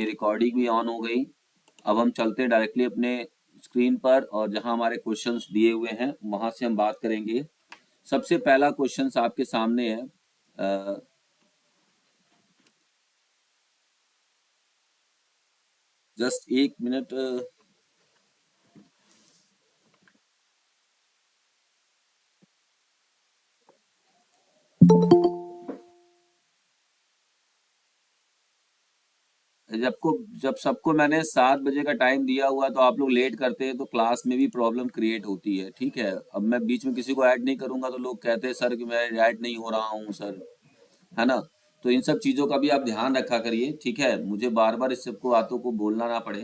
Recording भी on हो गई। अब हम चलते हैं डायरेक्टली अपने स्क्रीन पर और जहां हमारे क्वेश्चंस दिए हुए हैं वहां से हम बात करेंगे। सबसे पहला क्वेश्चंस आपके सामने है। जस्ट एक मिनट। जब सबको मैंने 7 बजे का टाइम दिया हुआ तो आप लोग लेट करते हैं तो क्लास में भी प्रॉब्लम क्रिएट होती है। ठीक है, अब मैं बीच में किसी को ऐड नहीं करूंगा तो लोग कहते हैं सर कि मैं ऐड नहीं हो रहा हूँ सर, है ना। तो इन सब चीजों का भी आप ध्यान रखा करिए, ठीक है, मुझे बार बार इस सबको बातों को बोलना ना पड़े।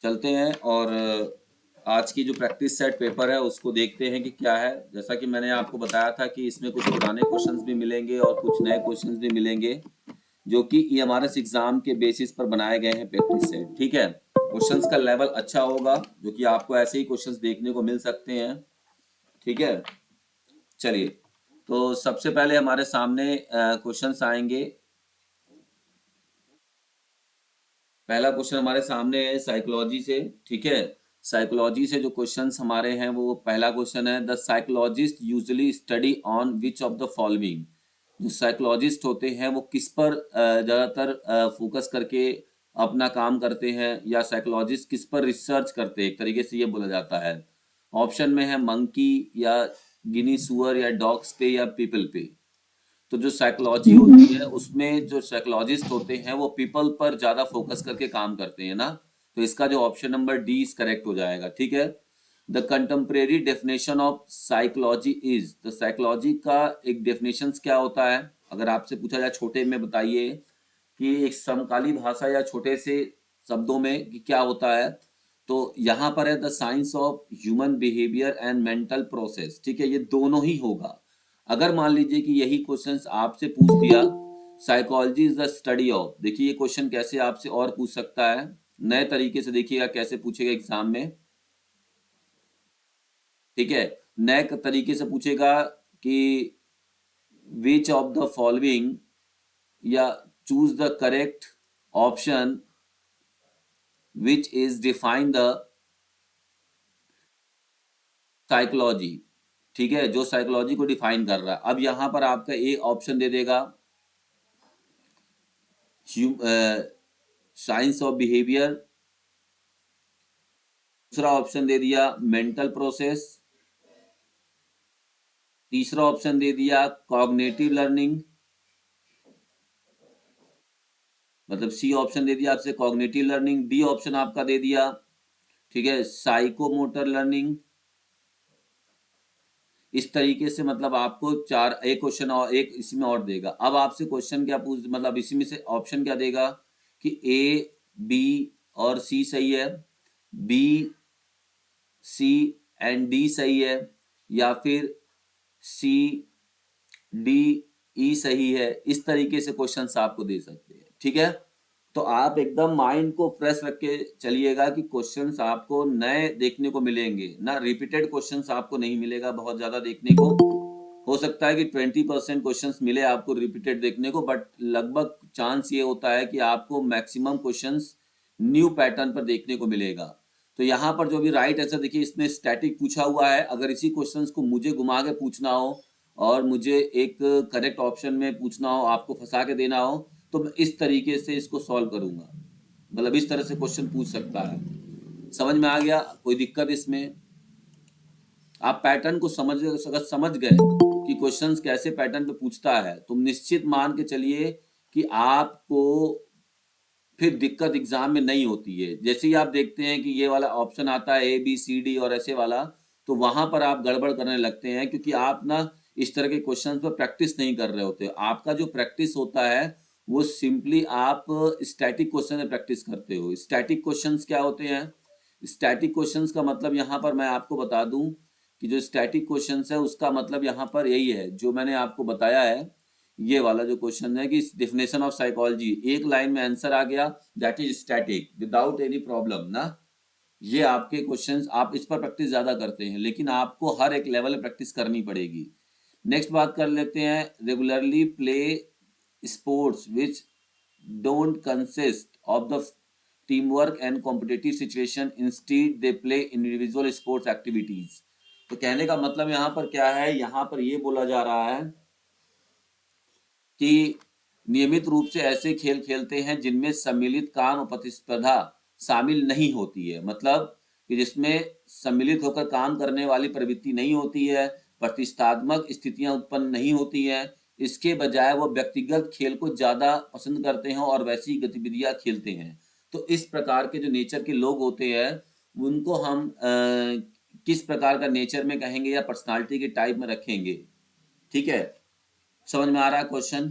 चलते हैं और आज की जो प्रैक्टिस सेट पेपर है उसको देखते हैं कि क्या है। जैसा कि मैंने आपको बताया था कि इसमें कुछ पुराने क्वेश्चंस भी मिलेंगे और कुछ नए क्वेश्चंस भी मिलेंगे जो कि ये हमारे एग्जाम के बेसिस पर बनाए गए हैं प्रैक्टिस सेट। ठीक है, क्वेश्चंस का लेवल अच्छा होगा जो कि आपको ऐसे ही क्वेश्चंस देखने को मिल सकते हैं। ठीक है, चलिए, तो सबसे पहले हमारे सामने क्वेश्चंस आएंगे। पहला क्वेश्चन हमारे सामने है साइकोलॉजी से। ठीक है, साइकोलॉजी से जो क्वेश्चंस हमारे हैं वो पहला क्वेश्चन है, the psychologist usually study on which of the following. जो साइकोलॉजिस्ट होते हैं वो किस पर ज्यादातर फोकस करके अपना काम करते हैं, या साइकोलॉजिस्ट किस पर रिसर्च करते हैं, एक तरीके से ये बोला जाता है। ऑप्शन में है मंकी, या गिनी सुअर, या डॉग्स पे, या पीपल पे। तो जो साइकोलॉजी होती है उसमें जो साइकोलॉजिस्ट होते हैं वो पीपल पर ज्यादा फोकस करके काम करते हैं ना। तो इसका जो option number D is correct हो जाएगा। ठीक है, the contemporary definition of psychology is, तो साइकोलॉजी का एक डेफिनेशन क्या होता है, अगर आपसे पूछा जाए छोटे में बताइए कि एक समकाली भाषा या छोटे से शब्दों में कि क्या होता है। तो यहाँ पर है the science of human behaviour and mental process. ठीक है, ये दोनों ही होगा। अगर मान लीजिए कि यही क्वेश्चंस आपसे पूछ दिया, psychology is the study of, देखिए ये क्वेश्चन कैसे आपसे और पूछ सकता है, नए तरीके से देखिएगा कैसे पूछेगा एग्जाम में। ठीक है, नए तरीके से पूछेगा कि विच ऑफ द फॉलोइंग, या choose the correct option which is define the psychology. ठीक है, जो साइकोलॉजी को डिफाइन कर रहा है। अब यहां पर आपका ए ऑप्शन दे देगा साइंस ऑफ बिहेवियर, दूसरा ऑप्शन दे दिया मेंटल प्रोसेस, तीसरा ऑप्शन दे दिया कॉग्निटिव लर्निंग, मतलब सी ऑप्शन दे दिया आपसे कॉग्निटिव लर्निंग, डी ऑप्शन आपका दे दिया, ठीक है, साइकोमोटर लर्निंग। इस तरीके से मतलब आपको चार, एक क्वेश्चन और एक इसमें और देगा। अब आपसे क्वेश्चन क्या पूछ, मतलब इसी में से ऑप्शन क्या देगा कि ए, बी और सी सही है, बी, सी एंड डी सही है, या फिर सी, डी, ई सही है। इस तरीके से क्वेश्चंस आपको दे सकते हैं। ठीक है, तो आप एकदम माइंड को फ्रेश रख के चलिएगा कि क्वेश्चंस आपको नए देखने को मिलेंगे ना, रिपीटेड क्वेश्चंस आपको नहीं मिलेगा बहुत ज्यादा देखने को। हो सकता है कि 20% क्वेश्चंस मिले आपको रिपीटेड देखने को, बट लगभग चांस ये होता है कि आपको मैक्सिमम क्वेश्चंस न्यू पैटर्न पर देखने को मिलेगा। तो यहाँ पर जो भी राइट आंसर देखिए, इसमें स्टैटिक पूछा हुआ है। अगर इसी क्वेश्चंस को मुझे घुमा के पूछना हो और मुझे एक करेक्ट ऑप्शन में पूछना हो, आपको फंसा के देना हो, तो मैं इस तरीके से इसको सॉल्व करूंगा। मतलब इस तरह से क्वेश्चन पूछ सकता है। समझ में आ गया, कोई दिक्कत इसमें? आप पैटर्न को अगर समझ गए कि क्वेश्चंस कैसे पैटर्न पे पूछता है, तो निश्चित मान के चलिए कि आपको फिर दिक्कत एग्जाम में नहीं होती है। जैसे ही आप देखते हैं कि ये वाला ऑप्शन आता है ए बी सी डी और ऐसे वाला, तो वहां पर आप गड़बड़ करने लगते हैं, क्योंकि आप ना इस तरह के क्वेश्चन पर प्रैक्टिस नहीं कर रहे होते। आपका जो प्रैक्टिस होता है वो सिंपली आप स्टैटिक क्वेश्चन में प्रैक्टिस करते हो। स्टैटिक क्वेश्चंस क्या होते हैं? स्टैटिक क्वेश्चंस का मतलब यहाँ पर मैं आपको बता दूं कि जो स्टैटिक क्वेश्चंस है उसका मतलब यहाँ पर यही है जो मैंने आपको बताया है। ये वाला जो क्वेश्चन है कि डेफिनेशन ऑफ साइकोलॉजी, एक लाइन में आंसर आ गया, that is static without any problem ना। ये आपके क्वेश्चंस, आप इस पर प्रैक्टिस ज्यादा करते हैं, लेकिन आपको हर एक लेवल में प्रैक्टिस करनी पड़ेगी। नेक्स्ट बात कर लेते हैं, regularly play sports which don't consist of the teamwork and competitive situation, instead they play individual sports activities। तो कहने का मतलब यहाँ पर क्या है, यहाँ पर ये बोला जा रहा है कि नियमित रूप से ऐसे खेल खेलते हैं जिनमें सम्मिलित काम और प्रतिस्पर्धा शामिल नहीं होती है, मतलब कि जिसमें सम्मिलित होकर काम करने वाली प्रवृत्ति नहीं होती है, प्रतिष्ठात्मक स्थितियां उत्पन्न नहीं होती हैं। इसके बजाय वो व्यक्तिगत खेल को ज्यादा पसंद करते हैं और वैसी गतिविधियां खेलते हैं। तो इस प्रकार के जो नेचर के लोग होते हैं उनको हम किस प्रकार का नेचर में कहेंगे या पर्सनालिटी के टाइप में रखेंगे। ठीक है, समझ में आ रहा है क्वेश्चन?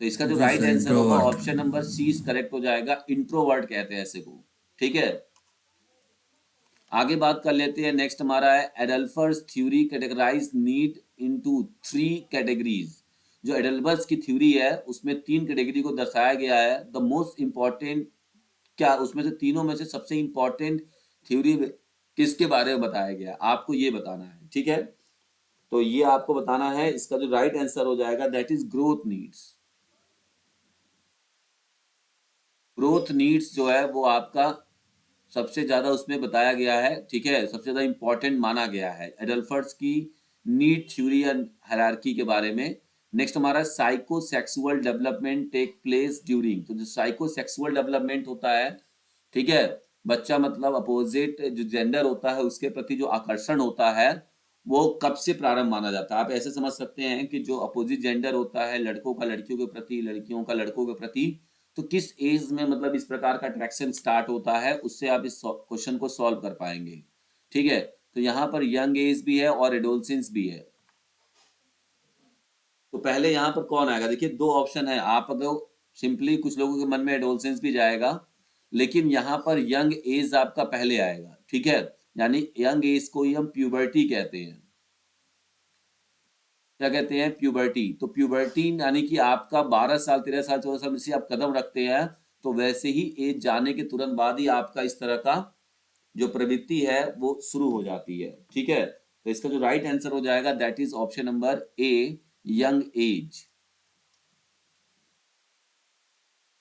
तो इसका जो जी राइट सर, आंसर होगा introvert. Option number C correct हो जाएगा, इंट्रोवर्ट कहते हैं ऐसे को। ठीक है, आगे बात कर लेते हैं। नेक्स्ट हमारा है Alderfer's theory categorise need into 3 categories. जो एडल्फर्स की थ्योरी है उसमें 3 कैटेगरी को दर्शाया गया है। द मोस्ट इंपॉर्टेंट, क्या उसमें से तीनों में से सबसे इंपॉर्टेंट थ्योरी किसके बारे में बताया गया, आपको ये बताना है। ठीक है, तो ये आपको बताना है। इसका जो राइट आंसर हो जाएगा that is growth needs. Growth needs जो है वो आपका सबसे ज्यादा उसमें बताया गया है। ठीक है, सबसे ज्यादा इंपॉर्टेंट माना गया है एडल्फर्स की नीड थ्योरी एंड हायरार्की के बारे में। नेक्स्ट हमारा psychosexual development take place during. तो जो साइकोसेक्सुअल डेवलपमेंट होता है, ठीक है, बच्चा मतलब अपोजिट जो जेंडर होता है उसके प्रति जो आकर्षण होता है वो कब से प्रारंभ माना जाता है। आप ऐसे समझ सकते हैं कि जो अपोजिट जेंडर होता है, लड़कों का लड़कियों के प्रति, लड़कियों का लड़कों के प्रति, तो किस एज में मतलब इस प्रकार का अट्रैक्शन स्टार्ट होता है, उससे आप इस क्वेश्चन को सॉल्व कर पाएंगे। ठीक है, तो यहाँ पर यंग एज भी है और एडोलसेंस भी है। तो पहले यहाँ पर कौन आएगा, देखिए दो ऑप्शन है। आप अगर सिंपली, कुछ लोगों के मन में एडोलसेंस भी जाएगा, लेकिन यहाँ पर यंग एज आपका पहले आएगा। ठीक है, यानी यंग एज को ही हम प्यूबर्टी कहते हैं। क्या कहते हैं, प्यूबर्टी। तो प्यूबर्टी यानी कि आपका 12 साल 13 साल 14 साल से आप कदम रखते हैं, तो वैसे ही एज जाने के तुरंत बाद ही आपका इस तरह का जो प्रवृत्ति है वो शुरू हो जाती है। ठीक है, तो इसका जो राइट आंसर हो जाएगा that is option number A, young age.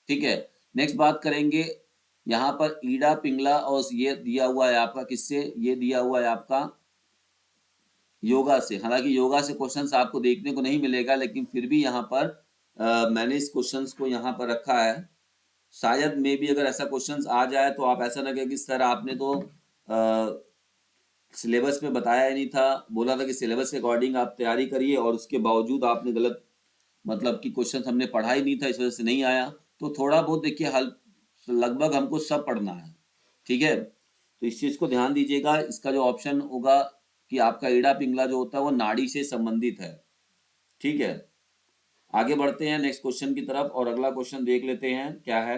ठीक है, नेक्स्ट बात करेंगे। यहाँ पर ईडा पिंगला और ये दिया हुआ है आपका, किससे ये दिया हुआ है आपका, योगा से। हालांकि योगा से क्वेश्चंस आपको देखने को नहीं मिलेगा, लेकिन फिर भी यहाँ पर मैंने इस क्वेश्चंस को यहाँ पर रखा है। शायद मे भी अगर ऐसा क्वेश्चंस आ जाए तो आप ऐसा ना कहें कि सर आपने तो सिलेबस में बताया ही नहीं था, बोला था कि सिलेबस के अकॉर्डिंग आप तैयारी करिए और उसके बावजूद आपने गलत, मतलब कि क्वेश्चन हमने पढ़ा ही नहीं था इस वजह से नहीं आया। तो थोड़ा बहुत देखिए, हल लगभग हमको सब पढ़ना है। ठीक है, तो इस चीज को ध्यान दीजिएगा। इसका जो ऑप्शन होगा कि आपका ईड़ा पिंगला जो होता है वो नाड़ी से संबंधित है। ठीक है, आगे बढ़ते हैं नेक्स्ट क्वेश्चन की तरफ और अगला क्वेश्चन देख लेते हैं क्या है।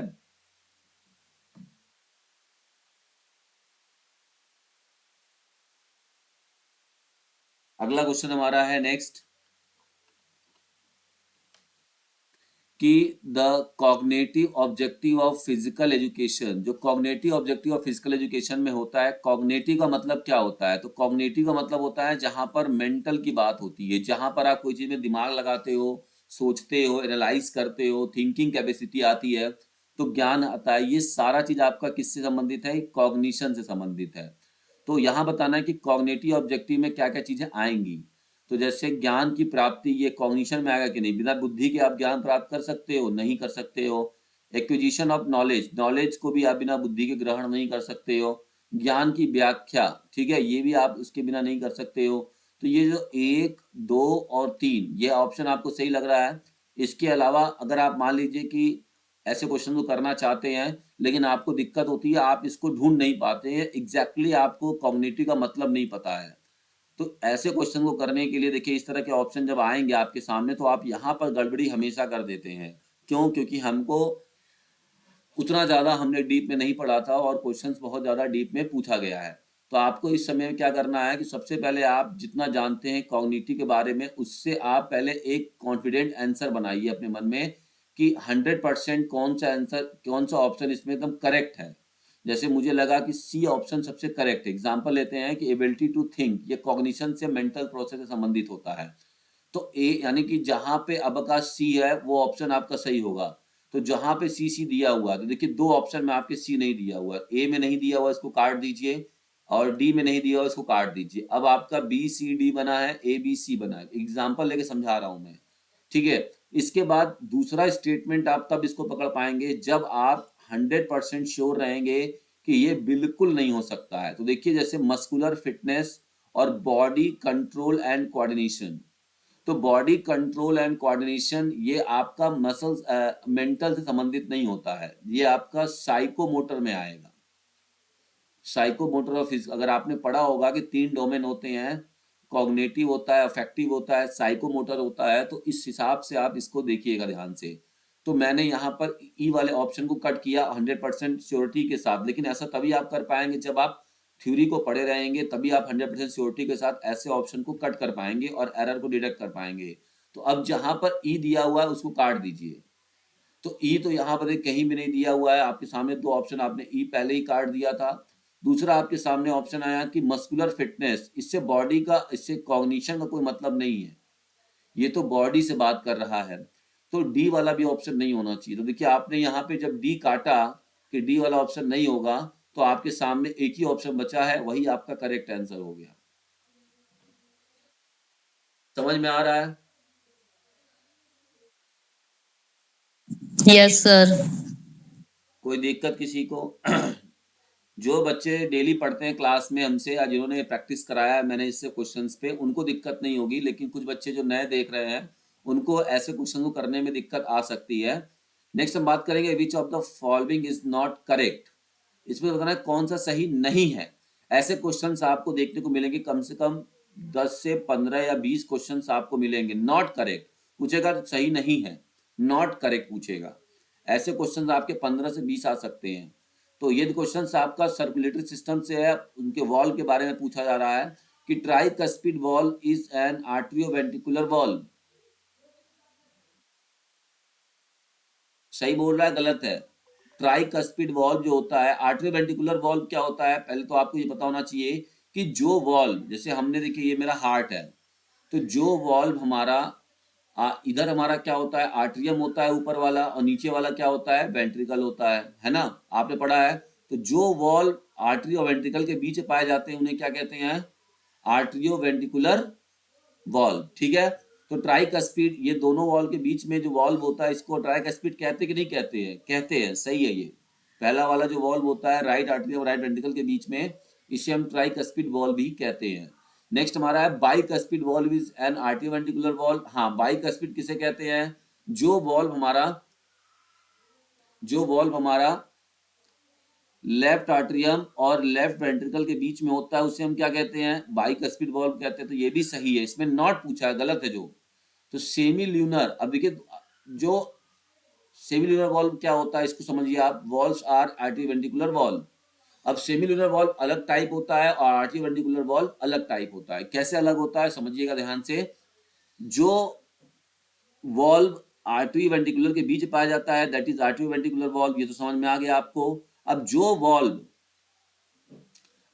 अगला क्वेश्चन हमारा है नेक्स्ट कि the cognitive objective of physical education. जो cognitive objective of physical education में होता है, कॉग्निटिव का मतलब क्या होता है, तो कॉग्निटिव का मतलब होता है जहां पर मेंटल की बात होती है, जहां पर आप कोई चीज में दिमाग लगाते हो, सोचते हो, एनालाइज करते हो, थिंकिंग कैपेसिटी आती है, तो ज्ञान आता है। ये सारा चीज आपका किससे संबंधित है, कॉग्निशन से संबंधित है। तो यहाँ बताना है कि कॉग्निटिव ऑब्जेक्टिव में क्या क्या चीजें आएंगी। तो जैसे ज्ञान की प्राप्ति, ये कॉग्निशन में आएगा कि नहीं, बिना बुद्धि के आप ज्ञान प्राप्त कर सकते हो, नहीं कर सकते हो। एक्विजिशन ऑफ नॉलेज, नॉलेज को भी आप बिना बुद्धि के ग्रहण नहीं कर सकते हो। ज्ञान की व्याख्या, ठीक है, ये भी आप उसके बिना नहीं कर सकते हो। तो ये जो 1 2 और 3 ये ऑप्शन आपको सही लग रहा है। इसके अलावा अगर आप मान लीजिए कि ऐसे क्वेश्चन को करना चाहते हैं लेकिन आपको दिक्कत होती है, आप इसको ढूंढ नहीं पाते हैं एग्जैक्टली, आपको कॉग्निटिव का मतलब नहीं पता है, तो ऐसे क्वेश्चन को करने के लिए देखिए इस तरह के ऑप्शन जब आएंगे आपके सामने तो आप यहाँ पर गड़बड़ी हमेशा कर देते हैं। क्यों, क्योंकि हमको उतना ज्यादा हमने डीप में नहीं पढ़ा था और क्वेश्चंस बहुत ज्यादा डीप में पूछा गया है। तो आपको इस समय क्या करना है कि सबसे पहले आप जितना जानते हैं कॉग्निटिव के बारे में, उससे आप पहले एक कॉन्फिडेंट आंसर बनाइए अपने मन में कि 100% कौन सा आंसर, कौन सा ऑप्शन इसमें एकदम करेक्ट है। जैसे मुझे लगा कि सी ऑप्शन सबसे करेक्ट। एग्जाम्पल लेते हैं कि एबिलिटी टू थिंक, ये कॉग्निशन से, मेंटल प्रोसेस से संबंधित होता है। तो ए यानी कि जहां पे अब का सी है वो ऑप्शन आपका सही होगा। तो जहां पे सी दिया हुआ है, तो देखिए दो ऑप्शन में आपके सी नहीं दिया हुआ है, ए में नहीं दिया हुआ इसको काट दीजिए, और डी में नहीं दिया हुआ इसको काट दीजिए। अब आपका बी सी डी बना है, ए बी सी बना है, एग्जाम्पल लेके समझा रहा हूं मैं, ठीक है। इसके बाद दूसरा स्टेटमेंट आप तब इसको पकड़ पाएंगे जब आप 100% श्योर रहेंगे कि ये बिल्कुल नहीं हो सकता है। तो देखिए जैसे मस्कुलर फिटनेस और बॉडी कंट्रोल एंड कोऑर्डिनेशन, तो बॉडी कंट्रोल एंड कोऑर्डिनेशन ये आपका मसल्स मेंटल से संबंधित नहीं होता है, ये आपका साइकोमोटर में आएगा। साइकोमोटर और फिजिकल, अगर आपने पढ़ा होगा कि 3 डोमेन होते हैं, कॉग्निटिव होता है, अफेक्टिव होता है, साइकोमोटर होता है, तो इस हिसाब से आप इसको देखिएगा ध्यान से। तो मैंने यहाँ पर ई वाले ऑप्शन को कट किया 100% श्योरिटी के साथ, लेकिन ऐसा तभी आप कर पाएंगे जब आप थ्योरी को पढ़े रहेंगे, तभी आप 100% श्योरिटी के साथ ऐसे ऑप्शन को कट कर पाएंगे और एरर को डिटेक्ट कर पाएंगे। तो अब जहां पर ई दिया हुआ है उसको काट दीजिए। तो ई तो यहाँ पर कहीं भी नहीं दिया हुआ है, आपके सामने दो ऑप्शन, आपने ई पहले ही काट दिया था। दूसरा आपके सामने ऑप्शन आया कि मस्कुलर फिटनेस, इससे बॉडी का, इससे कॉग्निशन का कोई मतलब नहीं है, ये तो बॉडी से बात कर रहा है। तो डी वाला भी ऑप्शन नहीं होना चाहिए। तो देखिए आपने यहाँ पे जब डी काटा कि डी वाला ऑप्शन नहीं होगा, तो आपके सामने एक ही ऑप्शन बचा है, वही आपका करेक्ट आंसर हो गया। समझ में आ रहा है? Yes sir. कोई दिक्कत किसी को? जो बच्चे डेली पढ़ते हैं क्लास में हमसे या जिन्होंने प्रैक्टिस कराया है मैंने इससे क्वेश्चंस पे, उनको दिक्कत नहीं होगी, लेकिन कुछ बच्चे जो नए देख रहे हैं उनको ऐसे क्वेश्चन को करने में दिक्कत आ सकती है। नेक्स्ट हम बात करेंगे which of the following is not correct. इसमें बताना है कौन सा सही नहीं है। ऐसे क्वेश्चंस आपको देखने को मिलेंगे कम से कम 10 से 15 या 20 क्वेश्चंस आपको मिलेंगे। नॉट करेक्ट पूछेगा तो सही नहीं है, नॉट करेक्ट पूछेगा। ऐसे क्वेश्चंस आपके 15 से 20 आ सकते हैं। तो ये क्वेश्चन आपका सर्कुलेटरी सिस्टम से है, उनके वॉल के बारे में पूछा जा रहा है कि tricuspid valve is an atrioventricular valve. सही बोल रहा है गलत है? ट्राइकस्पिड वॉल्व जो होता है, आर्टरियोवेंट्रिकुलर वॉल्व क्या होता है, पहले तो आपको ये पता होना चाहिए कि जो वॉल्व, जैसे हमने देखिए ये मेरा हार्ट है, तो जो वॉल्व हमारा इधर हमारा क्या होता है, आर्ट्रियम होता है ऊपर वाला, और नीचे वाला क्या होता है, वेंट्रिकल होता है ना, आपने पढ़ा है। तो जो वॉल्व आर्टरी और वेंट्रिकल के बीच पाए जाते हैं उन्हें क्या कहते हैं, आर्टरियो वेंट्रिकुलर वॉल्व, ठीक है। तो ट्राइकस्पिड, ये दोनों वॉल्व के बीच में जो वॉल्व होता है इसको ट्राइकस्पिड कहते हैं कि नहीं कहते हैं? कहते हैं, सही है। ये पहला वाला जो वॉल्व होता है राइट आर्टरी और राइट वेंट्रिकल के बीच में, इसे हम ट्राइकस्पिड वॉल्व भी कहते हैं। नेक्स्ट हमारा है bicuspid valve is an atrioventricular valve. हाँ, बाइकस्पिड किसे कहते हैं, जो वॉल्व हमारा लेफ्ट आर्ट्रियम और लेफ्ट वेंट्रिकल के बीच में होता है उसे हम क्या कहते हैं, बाइकस्पिड वॉल्व कहते हैं। तो ये भी सही है, इसमें नॉट पूछा है, गलत है जो। तो सेमी ल्यूनर, अब देखिए जो सेमी ल्यूनर वॉल्व क्या होता है इसको समझिए आप, वॉल्व्स आर आर्टरीवेंट्रिकुलर वॉल्व। अब सेमी ल्यूनर वॉल्व अलग टाइप होता है और आर्टरीवेंट्रिकुलर वॉल्व अलग टाइप होता है। कैसे अलग होता है समझिएगा ध्यान से। जो वॉल्व आर्टरी वेंट्रिकुलर के बीच पाया जाता है that is artery ventricular valve, ये तो समझ में आ गया आपको। अब जो वॉल्व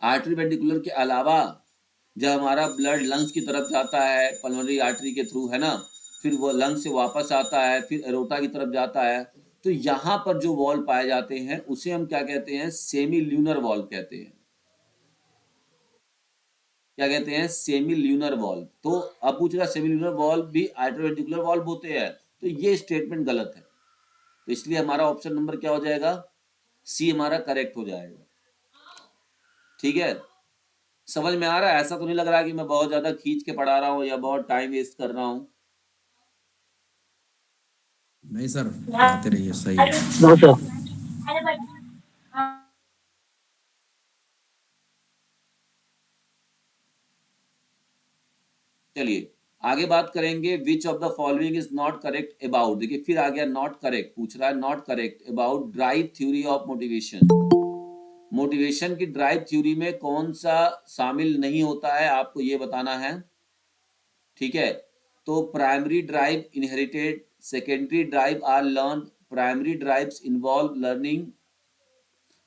आर्टरी वेंट्रिकुलर के अलावा जब हमारा ब्लड लंग्स की तरफ जाता है पल्मोनरी आर्टरी के थ्रू, है ना, फिर वो लंग्स से वापस आता है, फिर एरोटा की तरफ जाता है, तो यहाँ पर जो वॉल्व पाए जाते हैं उसे हम क्या कहते हैं, सेमी ल्यूनर वॉल्व कहते हैं। क्या कहते हैं, सेमी ल्यूनर वॉल्व। तो अब पूछ रहा सेमी ल्यूनर वॉल्व भी आर्टरीवेंट्रिकुलर वॉल्व होते हैं, तो ये स्टेटमेंट गलत है। तो इसलिए हमारा ऑप्शन नंबर क्या हो जाएगा, सी हमारा करेक्ट हो जाएगा। ठीक है, समझ में आ रहा है? ऐसा तो नहीं लग रहा कि मैं बहुत ज्यादा खींच के पढ़ा रहा हूँ या बहुत टाइम वेस्ट कर रहा हूँ? नहीं सर, आते रहिए, सही है। No sir. चलिए आगे बात करेंगे, which of the following is not correct about. देखिए फिर आ गया नॉट करेक्ट, पूछ रहा है not correct about drive theory of motivation. Motivation की ड्राइव थ्योरी में कौन सा शामिल नहीं होता है आपको ये बताना है, ठीक है। तो primary drive inherited, secondary drive are learn, primary drives involve learning,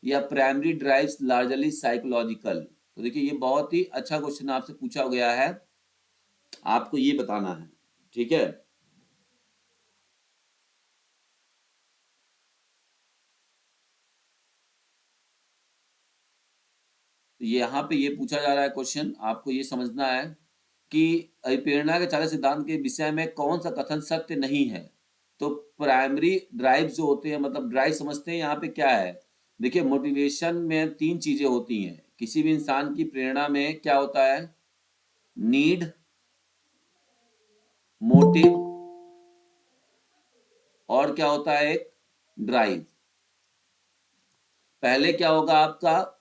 या प्राइमरी ड्राइव्स लार्जली साइकोलॉजिकल। तो देखिए ये बहुत ही अच्छा क्वेश्चन आपसे पूछा गया है, आपको ये बताना है, ठीक है। यहाँ पे ये पूछा जा रहा है क्वेश्चन, आपको ये समझना है कि प्रेरणा के चालक सिद्धांत के विषय में कौन सा कथन सत्य नहीं है। तो प्राइमरी ड्राइव जो होते हैं, मतलब ड्राइव समझते हैं यहाँ पे क्या है। देखिए, मोटिवेशन में तीन चीजें होती हैं। किसी भी इंसान की प्रेरणा में क्या होता है, नीड, मोटिव, और क्या होता है, एक ड्राइव। पहले क्या होगा आपका,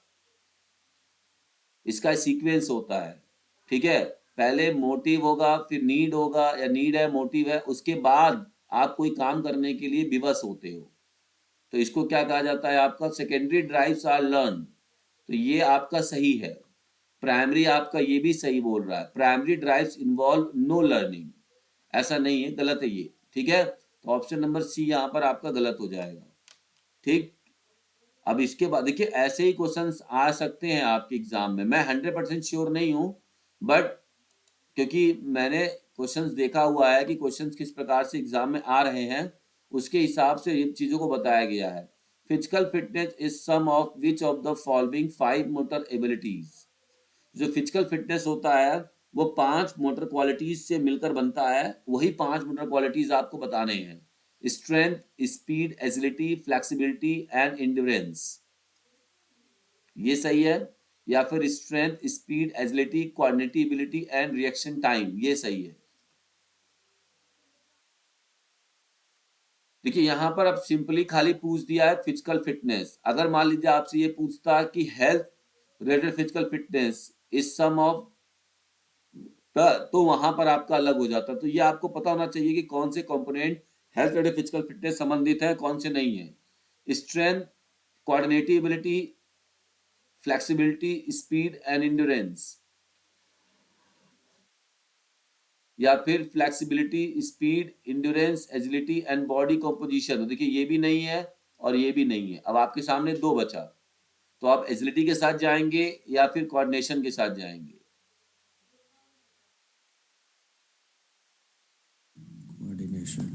इसका सीक्वेंस होता है, ठीक है। पहले मोटिव होगा, फिर नीड होगा, या नीड है, मोटिव है, उसके बाद आप कोई काम करने के लिए विवश होते हो। तो इसको क्या कहा जाता है, आपका सेकेंडरी ड्राइव्स आर लर्न। तो ये आपका सही है। प्राइमरी आपका ये भी सही बोल रहा है, primary drives involve know learning. ऐसा नहीं है, गलत है ये, ठीक है। तो ऑप्शन नंबर सी यहाँ पर आपका गलत हो जाएगा, ठीक। अब इसके बाद देखिए, ऐसे ही क्वेश्चंस आ सकते हैं आपके एग्जाम में, मैं 100% श्योर नहीं हूं, बट क्योंकि मैंने क्वेश्चंस देखा हुआ है कि क्वेश्चंस किस प्रकार से एग्जाम में आ रहे हैं, उसके हिसाब से इन चीजों को बताया गया है। Physical fitness is sum of which of the following 5 motor abilities. जो फिजिकल फिटनेस होता है वो 5 मोटर क्वालिटीज से मिलकर बनता है, वही 5 मोटर क्वालिटीज आपको बताने हैं। Strength, speed, agility, flexibility and endurance. ये सही है। या फिर strength, speed, agility, coordinative ability and reaction time, ये सही है। देखिए, यहां पर अब सिंपली खाली पूछ दिया है फिजिकल फिटनेस। अगर मान लीजिए आपसे ये पूछता है कि health related physical fitness is sum of, तो वहां पर आपका अलग हो जाता। तो ये आपको पता होना चाहिए कि कौन से component health related physical fitness संबंधित है, कौन से नहीं है। Strength, coordinative ability, flexibility, speed and endurance, या फिर flexibility, speed, endurance, agility and body composition. तो देखिए, ये भी नहीं है और ये भी नहीं है। अब आपके सामने दो बचा, तो आप एजिलिटी के साथ जाएंगे या फिर कोऑर्डिनेशन के साथ जाएंगे। कोऑर्डिनेशन।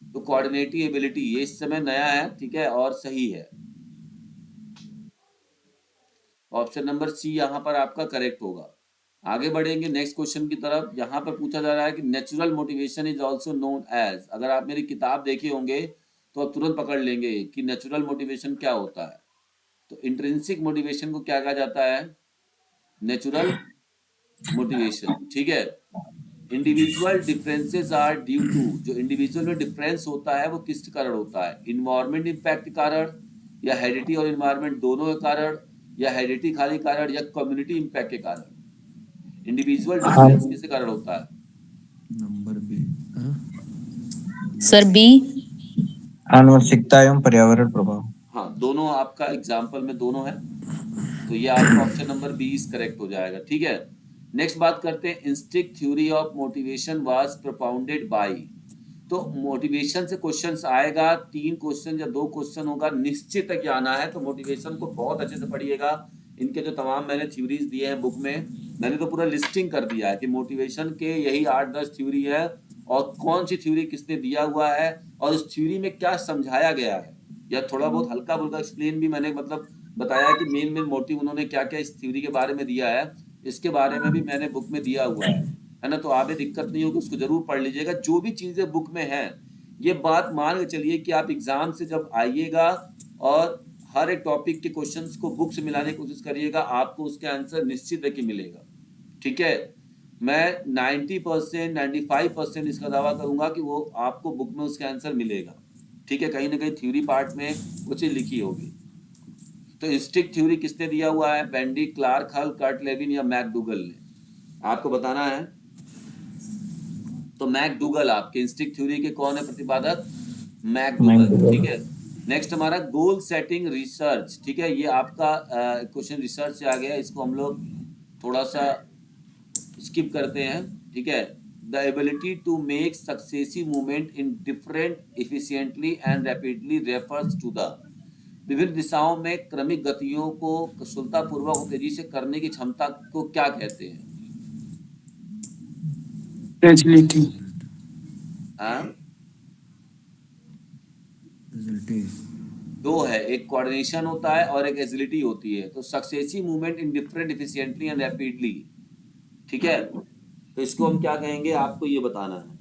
तो कोऑर्डिनेटिव एबिलिटी ये इस समय नया है, ठीक है, और सही है। ऑप्शन नंबर सी यहाँ पर आपका करेक्ट होगा। आगे बढ़ेंगे नेक्स्ट क्वेश्चन की तरफ। यहाँ पर पूछा जा रहा है कि natural motivation is also known as. अगर आप मेरी किताब देखे होंगे तो आप तुरंत पकड़ लेंगे कि नेचुरल मोटिवेशन क्या होता है। तो इंट्रिंसिक मोटिवेशन को क्या कहा जाता है, नेचुरल मोटिवेशन, ठीक है। Individual differences are due to, जो इंडिविजुअल में डिफरेंस होता है वो किस कारण होता है, इन्वायरमेंट इम्पैक्ट के कारण, या हेरिडिटी और इन्वायरमेंट दोनों के कारण, या हेरिडिटी खाली कारण, या कम्युनिटी इम्पैक्ट के कारण। इंडिविजुअल डिफरेंस किस कारण होता है, नंबर बी। Sir B. आनुवंशिकता एवं पर्यावरण प्रभाव। हाँ, दोनों आपका एग्जाम्पल में दोनों है, तो ये आपका ऑप्शन नंबर 20 करेक्ट हो जाएगा, ठीक है। नेक्स्ट बात करते हैं, instinct theory of motivation was propounded bye. तो मोटिवेशन से क्वेश्चंस आएगा, 3 क्वेश्चन या 2 क्वेश्चन होगा, निश्चित है कि आना है। तो मोटिवेशन को बहुत अच्छे से पढ़िएगा। इनके जो तमाम मैंने थ्योरीज दिए हैं बुक में, मैंने तो पूरा लिस्टिंग कर दिया है कि मोटिवेशन के यही 8-10 थ्योरी है, और कौन सी थ्योरी किसने दिया हुआ है, और उस थ्योरी में क्या समझाया गया है, या थोड़ा बहुत हल्का फुल्का एक्सप्लेन भी मैंने मतलब बताया कि मेन मेन मोटिव उन्होंने क्या क्या इस थ्योरी के बारे में दिया है, इसके बारे में भी मैंने बुक में दिया हुआ है ना। तो आगे दिक्कत नहीं होगी, उसको जरूर पढ़ लीजिएगा। जो भी चीजें बुक में है, ये बात मान के चलिए कि आप एग्जाम से जब आइएगा और हर एक टॉपिक के क्वेश्चंस को बुक से मिलाने की कोशिश करिएगा, आपको उसके आंसर निश्चित है कि मिलेगा, ठीक है। मैं 90%, 95% इसका दावा करूंगा कि वो आपको बुक में उसके आंसर मिलेगा, ठीक है। कहीं ना कहीं थ्योरी पार्ट में वो चीज लिखी होगी। तो इंस्टिंक्ट थ्योरी किसने दिया हुआ है, बेंडी, क्लार्क, हल, कर्ट लेविन या मैकडूगल ने, आपको बताना है। तो मैकडूगल आपके इंस्टिंक्ट थ्योरी के कौन है प्रतिपादक, मैकडूगल, ठीक है। नेक्स्ट हमारा गोल सेटिंग रिसर्च, ठीक है। ये आपका क्वेश्चन रिसर्च से आ गया, इसको हम लोग थोड़ा सा स्किप करते हैं, ठीक है। The ability to make successive movement in different efficiently and rapidly refers to the, विभिन्न दिशाओं में क्रमिक गतियों को कुशलतापूर्वक और तेजी से करने की क्षमता को क्या कहते हैं। एजिलिटी हाँ, एजिलिटी दो है, एक कोऑर्डिनेशन होता है और एक एजिलिटी होती है। तो successive movement in different efficiently and rapidly, ठीक है। तो इसको हम क्या कहेंगे, आपको ये बताना है।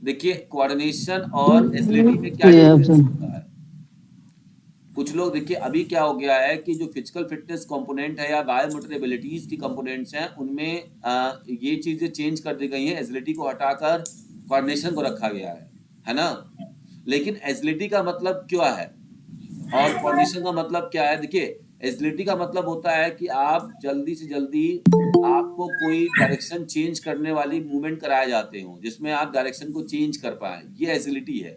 देखिए कोऑर्डिनेशन और एजिलिटी में क्या ये डिफरेंस ऑप्शन होता है। कुछ लोग देखिए अभी क्या हो गया है कि जो फिजिकल फिटनेस कंपोनेंट है या बायोमोटर एबिलिटीज की कंपोनेंट्स हैं उनमें ये चीजें चेंज कर दी गई हैं, एजिलिटी को हटाकर कोऑर्डिनेशन को रखा गया है ना। लेकिन एजिलिटी का मतलब क्या है और कोऑर्डिनेशन का मतलब क्या है। देखिए एजिलिटी का मतलब होता है कि आप जल्दी से जल्दी, आपको कोई डायरेक्शन चेंज करने वाली मूवमेंट कराए जाते हो जिसमें आप डायरेक्शन को चेंज कर पाए, ये एजिलिटी है।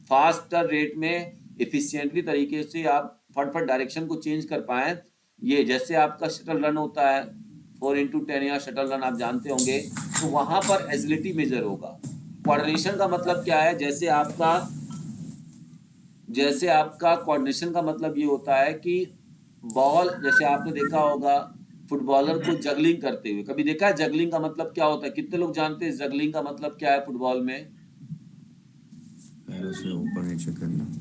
फास्टर रेट में इफिशिएंटली तरीके से आप फटाफट डायरेक्शन को चेंज कर पाए, ये जैसे आपका शटल रन होता है 4x10 या शटल रन आप जानते होंगे, तो वहां पर एजिलिटी मेजर होगा। कोऑर्डिनेशन का मतलब क्या है, जैसे आपका कोऑर्डिनेशन का मतलब ये होता है कि बॉल, जैसे आपने देखा होगा फुटबॉलर को जगलिंग करते हुए, कभी देखा है जगलिंग का मतलब क्या होता है, कितने लोग जानते हैं जगलिंग का मतलब क्या है फुटबॉल में। पैरों से ऊपर नीचे करना।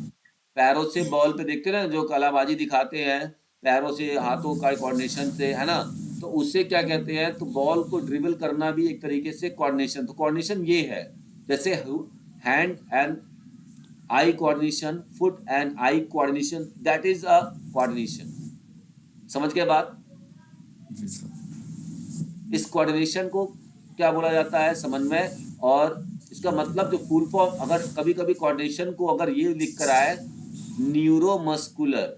पैरों से बॉल पे देखते हैं ना जो कलाबाजी दिखाते हैं, पैरों से हाथों का कोऑर्डिनेशन से, है ना। तो उससे क्या कहते हैं, तो बॉल को ड्रिबल करना भी एक तरीके से कोऑर्डिनेशन। तो कोऑर्डिनेशन ये है, जैसे hand and eye coordination, foot and eye coordination, that is a coordination. समझ गए बात। जी सर। इस कोऑर्डिनेशन को क्या बोला जाता है, समन्वय। और इसका मतलब जो फुल फॉर्म, अगर कभी कभी कोऑर्डिनेशन को अगर ये लिख कर आए, न्यूरोमस्कुलर,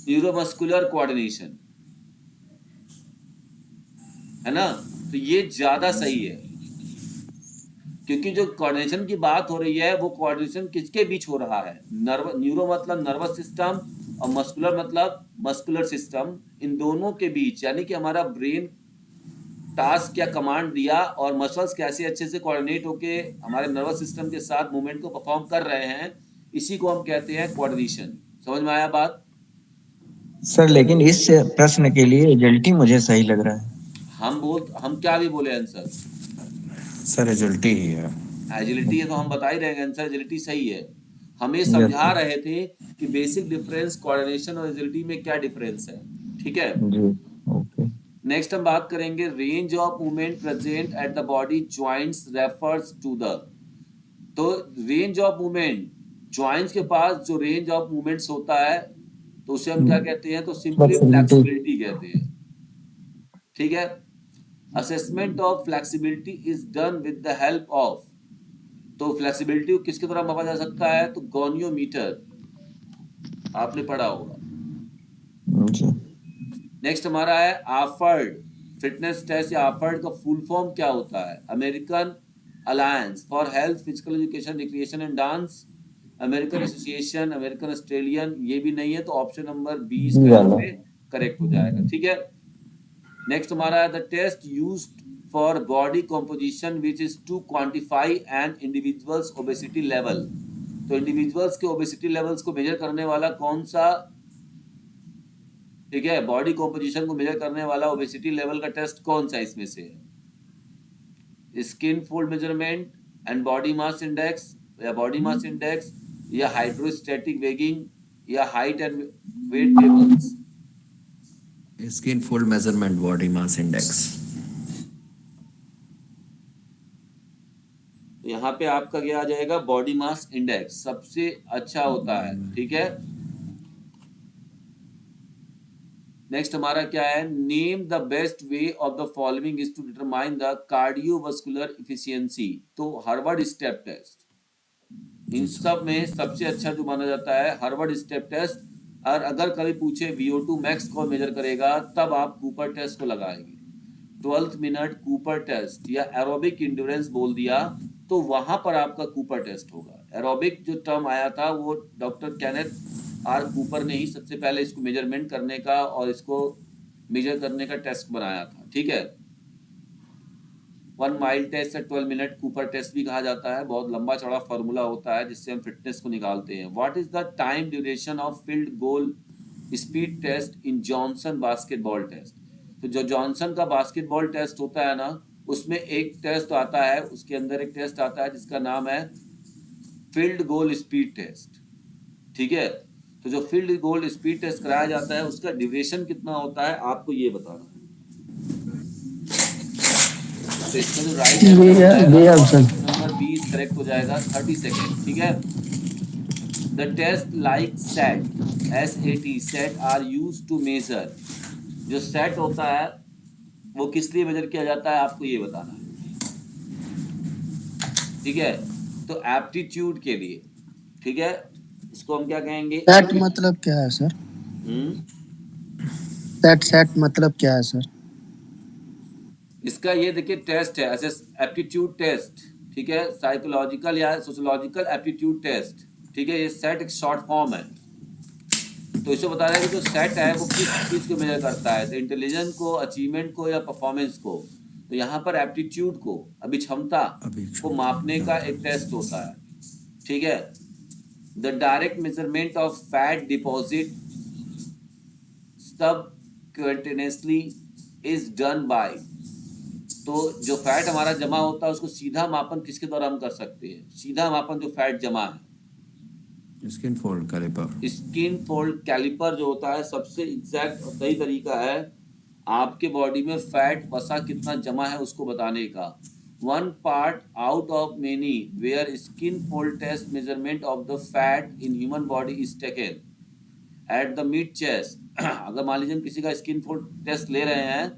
न्यूरोमस्कुलर कोऑर्डिनेशन, है ना। तो ये ज्यादा सही है, क्योंकि जो कोऑर्डिनेशन की बात हो रही है वो कोऑर्डिनेशन किसके बीच हो रहा है, न्यूरो मतलब नर्वस सिस्टम और मस्कुलर मतलब मस्कुलर सिस्टम, इन दोनों के बीच। यानी कि हमारा ब्रेन टास्क क्या कमांड दिया और मसल्स कैसे अच्छे से कोऑर्डिनेट होके हमारे नर्वस सिस्टम के साथ मूवमेंट को परफॉर्म कर रहे हैं, इसी को हम कहते हैं कोऑर्डिनेशन। समझ में आया बात। सर लेकिन इस प्रश्न के लिए एजिलिटी मुझे सही लग रहा है। हम क्या भी बोले आंसर, सर एजिलिटी ही है। एजिलिटी है तो हम बता ही रहेंगे आंसर, एजिलिटी सही है। हमें यस समझा सर। रहे थे कि बेसिक डिफरेंस कोऑर्डिनेशन और एजिलिटी में क्या डिफरेंस है, ठीक है। जी ओके। नेक्स्ट हम बात करेंगे range of movement present at the body joints refers to the. तो रेंज ऑफ मूवमेंट, जॉइंट्स के पास जो रेंज ऑफ मूवमेंट्स होता है तो उसे हम क्या कहते हैं, तो सिंपली फ्लेक्सिबिलिटी। फ्लेक्सिबिलिटी कहते हैं, ठीक है। Assessment of flexibility is done with the help of, तो फ्लेक्सिबिलिटी को किसके द्वारा मापा जा सकता है, तो गोनियोमीटर, आपने पढ़ा होगा। जी नेक्स्ट हमारा है आफर्ड फिटनेस टेस्ट, या आफर्ड का फुल फॉर्म क्या होता है, American alliance for health physical education recreation and dance, American association, American Australian, ये भी नहीं है, तो ऑप्शन नंबर 20 जी का यहाँ वाला। पे करेक्ट हो जाएगा, ठीक है। नेक्स्ट हमारा है the test used for body composition which is to quantify an individual's obesity level. तो इंडिविजुअल्स के ओबेसिटी लेवल्स को मेजर करने वाला कौन सा, ठीक है, बॉडी कंपोजिशन को मेजर करने वाला ओबेसिटी लेवल का टेस्ट कौन सा इसमें से है, skin fold measurement and body mass index, या बॉडी मास इंडेक्स, या हाइड्रोस्टैटिक वेगिंग, या height and weight tables. Skin fold measurement body mass index. तो यहाँ पे आपका क्या आ जाएगा, बॉडी मास इंडेक्स सबसे अच्छा होता है, ठीक है। नेक्स्ट हमारा क्या है, name the best way of the following is to determine the cardiovascular efficiency. तो हार्वर्ड स्टेप टेस्ट, इन सब में सबसे अच्छा जो माना जाता है हार्वर्ड स्टेप टेस्ट। और अगर कभी पूछे VO2 मैक्स कौन मेजर करेगा, तब आप कूपर टेस्ट को लगाएंगे। 12 मिनट कूपर टेस्ट या एरोबिक इंड्योरेंस बोल दिया तो वहां पर आपका कूपर टेस्ट होगा। एरोबिक जो टर्म आया था वो डॉक्टर केनेथ आर कूपर ने ही सबसे पहले इसको मेजरमेंट करने का और इसको मेजर करने का टेस्ट बनाया था, ठीक है। 1 माइल टेस्ट या 12 मिनट कूपर टेस्ट भी कहा जाता है, बहुत लंबा चौड़ा फॉर्मूला होता है जिससे हम फिटनेस को निकालते हैं। What is the time duration of field goal speed test in Johnson basketball test. तो जो जॉनसन का बास्केटबॉल टेस्ट होता है ना, उसमें एक टेस्ट आता है, उसके अंदर एक टेस्ट आता है जिसका नाम है फील्ड गोल स्पीड टेस्ट। ठीक है, तो जो फील्ड गोल स्पीड टेस्ट कराया जाता है उसका ड्यूरेशन कितना होता है आपको ये बताना है। तो इसका जो राइट आंसर हो जाएगा option number B is correct हो जाएगा, 30 सेकेंड। ठीक है, the test like set, SAT set are used to measure, जो सेट होता है वो किस लिए मेजर किया जाता है आपको ये बताना है। ठीक है, तो एप्टीट्यूड के लिए। ठीक है, इसको हम क्या कहेंगे? सेट मतलब क्या है सर? सेट मतलब क्या है सर? इसका ये देखिए टेस्ट है, ऐसे एप्टीट्यूड टेस्ट। ठीक है, साइकोलॉजिकल या सोशियोलॉजिकल एप्टीट्यूड टेस्ट। ठीक है, ये सेट एक शॉर्ट फॉर्म है। तो इसे बता रहा है कि जो सेट है वो किस चीज को मेजर करता है, तो इंटेलिजेंस को, अचीवमेंट को या परफॉर्मेंस को। तो यहाँ पर एप्टीट्यूड को, अभिक्षमता को मापने का एक टेस्ट होता है। ठीक है, the direct measurement of fat deposit subcutaneously is done by. तो जो फैट हमारा जमा होता है उसको सीधा मापन किसके द्वारा हम कर सकते हैं? सीधा मापन जो फैट जमा है, skin fold caliper. Skin fold caliper जो होता है सबसे एग्जैक्ट और सही तरीका है आपके बॉडी में फैट वसा कितना जमा है उसको बताने का। One part out of many where skin fold test measurement of the fat in human body is taken at the mid chest. अगर मान लीजिए हम किसी का स्किन फोल्ड टेस्ट ले रहे हैं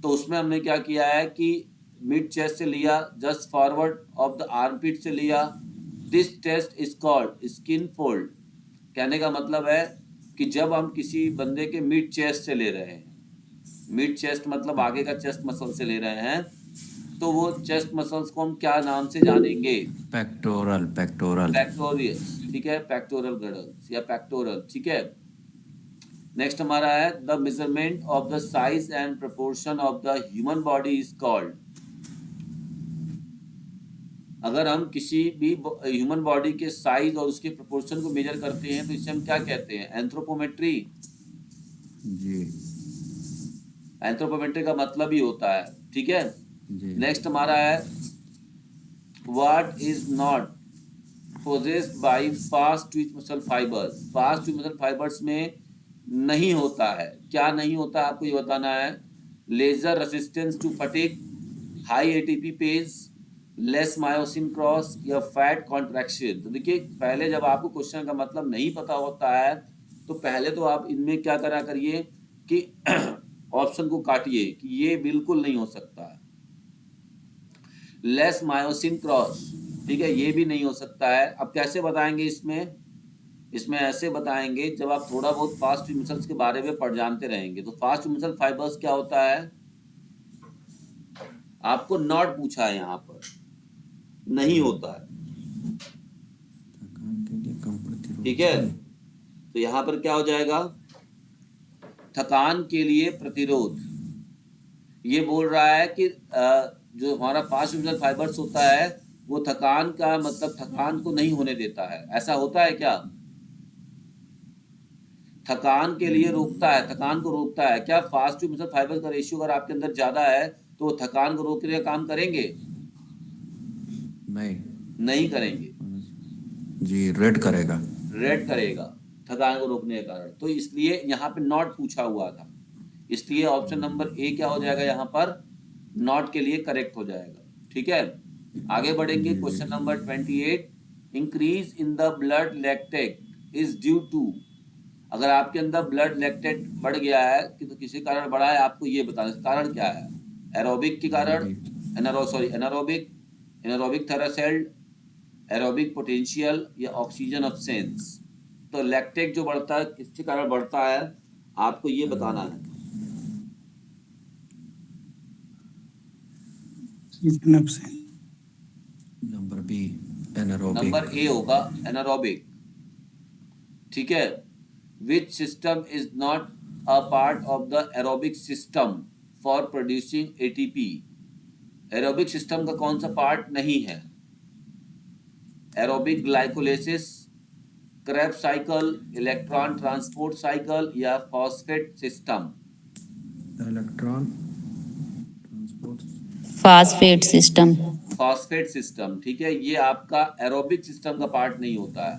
तो उसमें हमने क्या किया है कि मिड चेस्ट से लिया, just forward of the armpit से लिया। This test is called skin fold. कहने का मतलब है कि जब हम किसी बंदे के मिड चेस्ट से ले रहे हैं, मिड चेस्ट मतलब आगे का चेस्ट मसल से ले रहे हैं, तो वो चेस्ट मसल्स को हम क्या नाम से जानेंगे? पेक्टोरल। पेक्टोरियस। ठीक है, पेक्टोरल गडल्स या पेक्टोरल। ठीक है, नेक्स्ट हमारा है the measurement of the size and proportion of the human body is called. अगर हम किसी भी ह्यूमन बॉडी के साइज और उसके प्रोपोर्शन को मेजर करते हैं तो इसे हम क्या कहते हैं? एंथ्रोपोमेट्री। जी। एंथ्रोपोमेट्री का मतलब ही होता है। ठीक है, जी। नेक्स्ट हमारा है what is not possessed by fast Twitch muscle fibres. Fast Twitch muscle fibres में नहीं होता है, क्या नहीं होता है आपको ये बताना है। Lesser resistance to fatigue, high ATPase, less myosin cross या फैट कॉन्ट्रैक्शन। तो देखिए पहले जब आपको क्वेश्चन का मतलब नहीं पता होता है तो पहले तो आप इनमें क्या करा करिए कि ऑप्शन को काटिए कि ये बिल्कुल नहीं हो सकता है। लेस मायोसिन क्रॉस, ठीक है, ये भी नहीं हो सकता है। अब कैसे बताएंगे इसमें ऐसे बताएंगे जब आप थोड़ा बहुत फास्ट मसल्स के बारे में पढ़ जानते रहेंगे। तो फास्ट मसल फाइबर्स क्या होता है आपको नॉट पूछा है, यहाँ पर नहीं होता है। ठीक है, तो यहाँ पर क्या हो जाएगा? थकान के लिए प्रतिरोध। ये बोल रहा है कि जो हमारा फास्ट मसल फाइबर्स होता है वो थकान का मतलब थकान को नहीं होने देता है। ऐसा होता है क्या? थकान के लिए रोकता है, थकान को रोकता है। क्या फास्ट मसल फाइबर का रेशियो अगर आपके अंदर ज्यादा है तो वो थकान को रोकने का काम करेंगे? नहीं करेंगे जी। रेड करेगा थकान को रोकने के कारण। तो इसलिए यहाँ पे नॉट पूछा हुआ था, इसलिए ऑप्शन नंबर ए क्या हो जाएगा? यहाँ पर नॉट के लिए करेक्ट हो जाएगा। ठीक है, आगे बढ़ेंगे। Question number 28, increase in the blood lactate is due to. अगर आपके अंदर ब्लड लैक्टेट बढ़ गया है कि तो किसी कारण बढ़ा है, आपको ये बताना कारण क्या है। एरोबिक के कारण, एनारोबिक थेरासेल्ड, एरोबिक पोटेंशियल या ऑक्सीजन अब्सेंस। तो लैक्टेट जो बढ़ता है किसके कारण बढ़ता है आपको ये बताना है। Number B anaerobic. Number A होगा एनारोबिक। ठीक है, which system is not a part of the aerobic system for producing ATP। Aerobic system का कौन सा पार्ट नहीं है? Aerobic glycolysis, Krebs cycle, electron transport cycle या phosphate system? Electron transport. phosphate system, phosphate system, ठीक है। ये आपका एरोबिक सिस्टम का पार्ट नहीं होता है।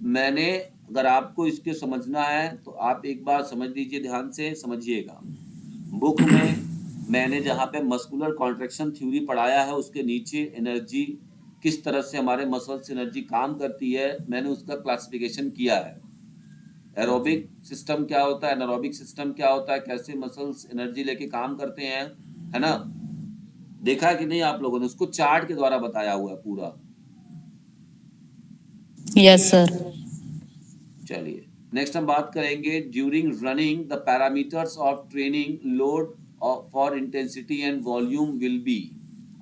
मैंने, अगर आपको इसके समझना है तो आप एक बार समझ लीजिए, ध्यान से समझिएगा। बुक में मैंने जहाँ पे मस्कुलर कॉन्ट्रैक्शन थ्योरी पढ़ाया है, उसके नीचे एनर्जी, किस तरह से हमारे मसल्स एनर्जी काम करती है, मैंने उसका क्लासिफिकेशन किया है। एरोबिक सिस्टम क्या होता है, एनारोबिक सिस्टम क्या होता है, कैसे मसल्स एनर्जी लेके काम करते हैं, है ना। देखा है कि नहीं आप लोगों ने? उसको चार्ट के द्वारा बताया हुआ है पूरा। yes sir, चलिए नेक्स्ट हम बात करेंगे, during running the parameters of training load for intensity and volume will be.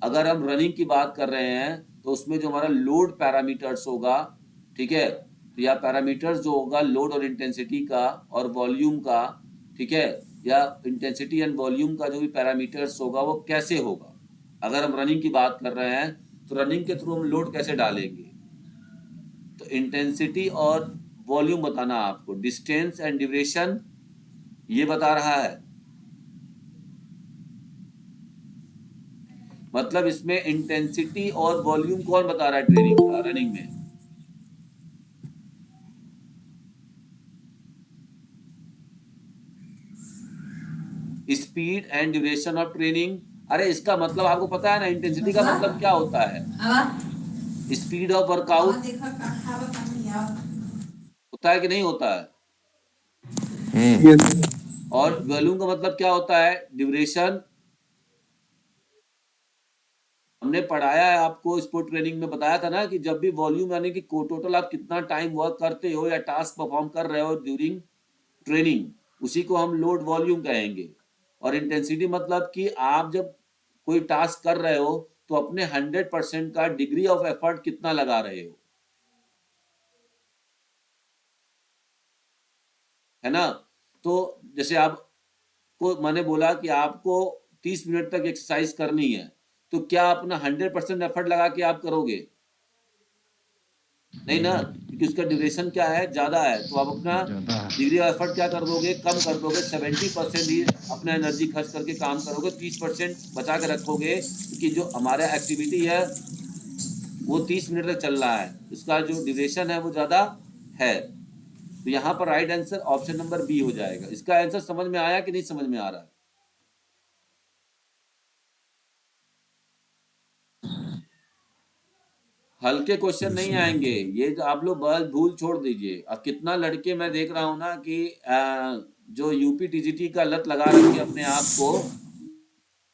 अगर हम रनिंग की बात कर रहे हैं तो उसमें जो हमारा लोड पैरामीटर्स होगा, ठीक है, तो या पैरामीटर्स जो होगा लोड और इंटेंसिटी का और वॉल्यूम का, ठीक है, या इंटेंसिटी एंड वॉल्यूम का जो भी पैरामीटर्स होगा वो कैसे होगा। अगर हम रनिंग की बात कर रहे हैं तो रनिंग के थ्रू हम लोड कैसे डालेंगे, तो इंटेंसिटी और वॉल्यूम बताना आपको, डिस्टेंस एंड ड्यूरेशन ये बता रहा है। मतलब इसमें इंटेंसिटी और वॉल्यूम कौन बता रहा है ट्रेनिंग का, रनिंग में? Speed and duration of training. अरे इसका मतलब आपको पता है ना, इंटेंसिटी का मतलब क्या होता है? स्पीड ऑफ वर्कआउट होता है कि नहीं होता है? और वॉल्यूम का मतलब क्या होता है? ड्यूरेशन। हमने पढ़ाया है आपको, स्पोर्ट ट्रेनिंग में बताया था ना कि जब भी वॉल्यूम यानी कि टोटल आप कितना टाइम वर्क करते हो या टास्क परफॉर्म कर रहे हो ड्यूरिंग ट्रेनिंग, उसी को हम लोड वॉल्यूम कहेंगे। और इंटेंसिटी मतलब कि आप जब कोई टास्क कर रहे हो तो अपने 100% का डिग्री ऑफ एफर्ट कितना लगा रहे हो, है ना। तो जैसे आपको मैंने बोला कि आपको 30 मिनट तक एक्सरसाइज करनी है, तो क्या अपना 100% एफर्ट लगा के आप करोगे? नहीं ना, क्योंकि उसका ड्यूरेशन क्या है, ज्यादा है। तो आप अपना डिग्री ऑफ एफर्ट क्या कर दोगे, कम कर दोगे। 70% ही अपना एनर्जी खर्च करके काम करोगे, 30% बचा के रखोगे, क्योंकि जो हमारा एक्टिविटी है वो 30 मिनट तक चल रहा है, उसका जो ड्यूरेशन है वो ज्यादा है। तो यहाँ पर right answer option number B हो जाएगा। इसका आंसर समझ में आया कि नहीं समझ में आ रहा है? हल्के क्वेश्चन नहीं आएंगे ये, जो आप लोग बस भूल छोड़ दीजिए। अब कितना लड़के मैं देख रहा हूँ ना कि जो यूपी टीजीटी का लत लगा रखी है अपने आप को,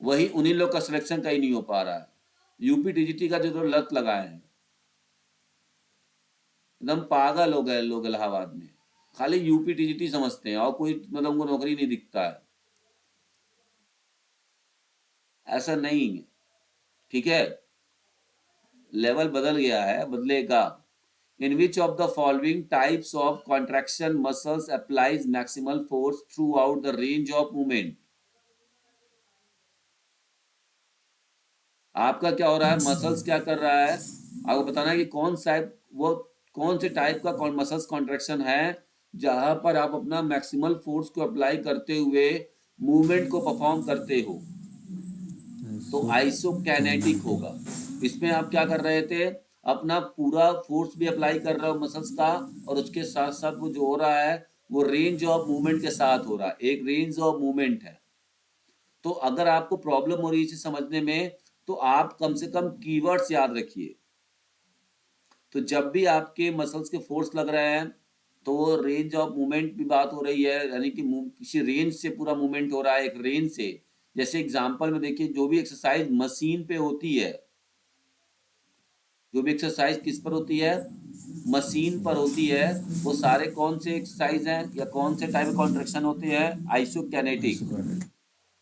वही उन्हीं लोग का सिलेक्शन कहीं नहीं हो पा रहा है। यूपी टीजीटी का जो लत लगाए हैं, एकदम पागल हो गए लोग इलाहाबाद में, खाली यूपी टीजीटी समझते हैं और कोई मतलब उनको नौकरी नहीं दिखता है। ऐसा नहीं है, ठीक है, लेवल बदल गया है, बदलेगा। In which of the following types of contraction muscles applies maximal force throughout the range of movement? आपका क्या हो रहा है, मसल्स क्या कर रहा है, आपको बताना है कि कौन सा वो कौन से टाइप का कौन मसल्स कॉन्ट्रैक्शन है जहां पर आप अपना मैक्सिमल फोर्स को अप्लाई करते हुए मूवमेंट को परफॉर्म करते हो। तो आइसोकाइनेटिक होगा। इसमें आप क्या कर रहे थे, अपना पूरा फोर्स भी अप्लाई कर रहे हो मसल्स का, और उसके साथ साथ वो जो हो रहा है वो रेंज ऑफ मूवमेंट के साथ हो रहा है, एक रेंज ऑफ मूवमेंट है। तो अगर आपको प्रॉब्लम हो रही है इसे समझने में, तो आप कम से कम कीवर्ड्स याद रखिए। तो जब भी आपके मसल्स के फोर्स लग रहे हैं तो वो रेंज ऑफ मूवमेंट की बात हो रही है, यानी कि किसी रेंज से पूरा मूवमेंट हो रहा है, एक रेंज से। जैसे एग्जांपल में देखिए, जो भी एक्सरसाइज मशीन पे होती है, जो भी एक्सरसाइज किस पर होती है, मशीन पर होती है, वो सारे कौन से एक्सरसाइज हैं या कौन से टाइप कॉन्ट्रेक्शन होते हैं, आइसोकाइनेटिक,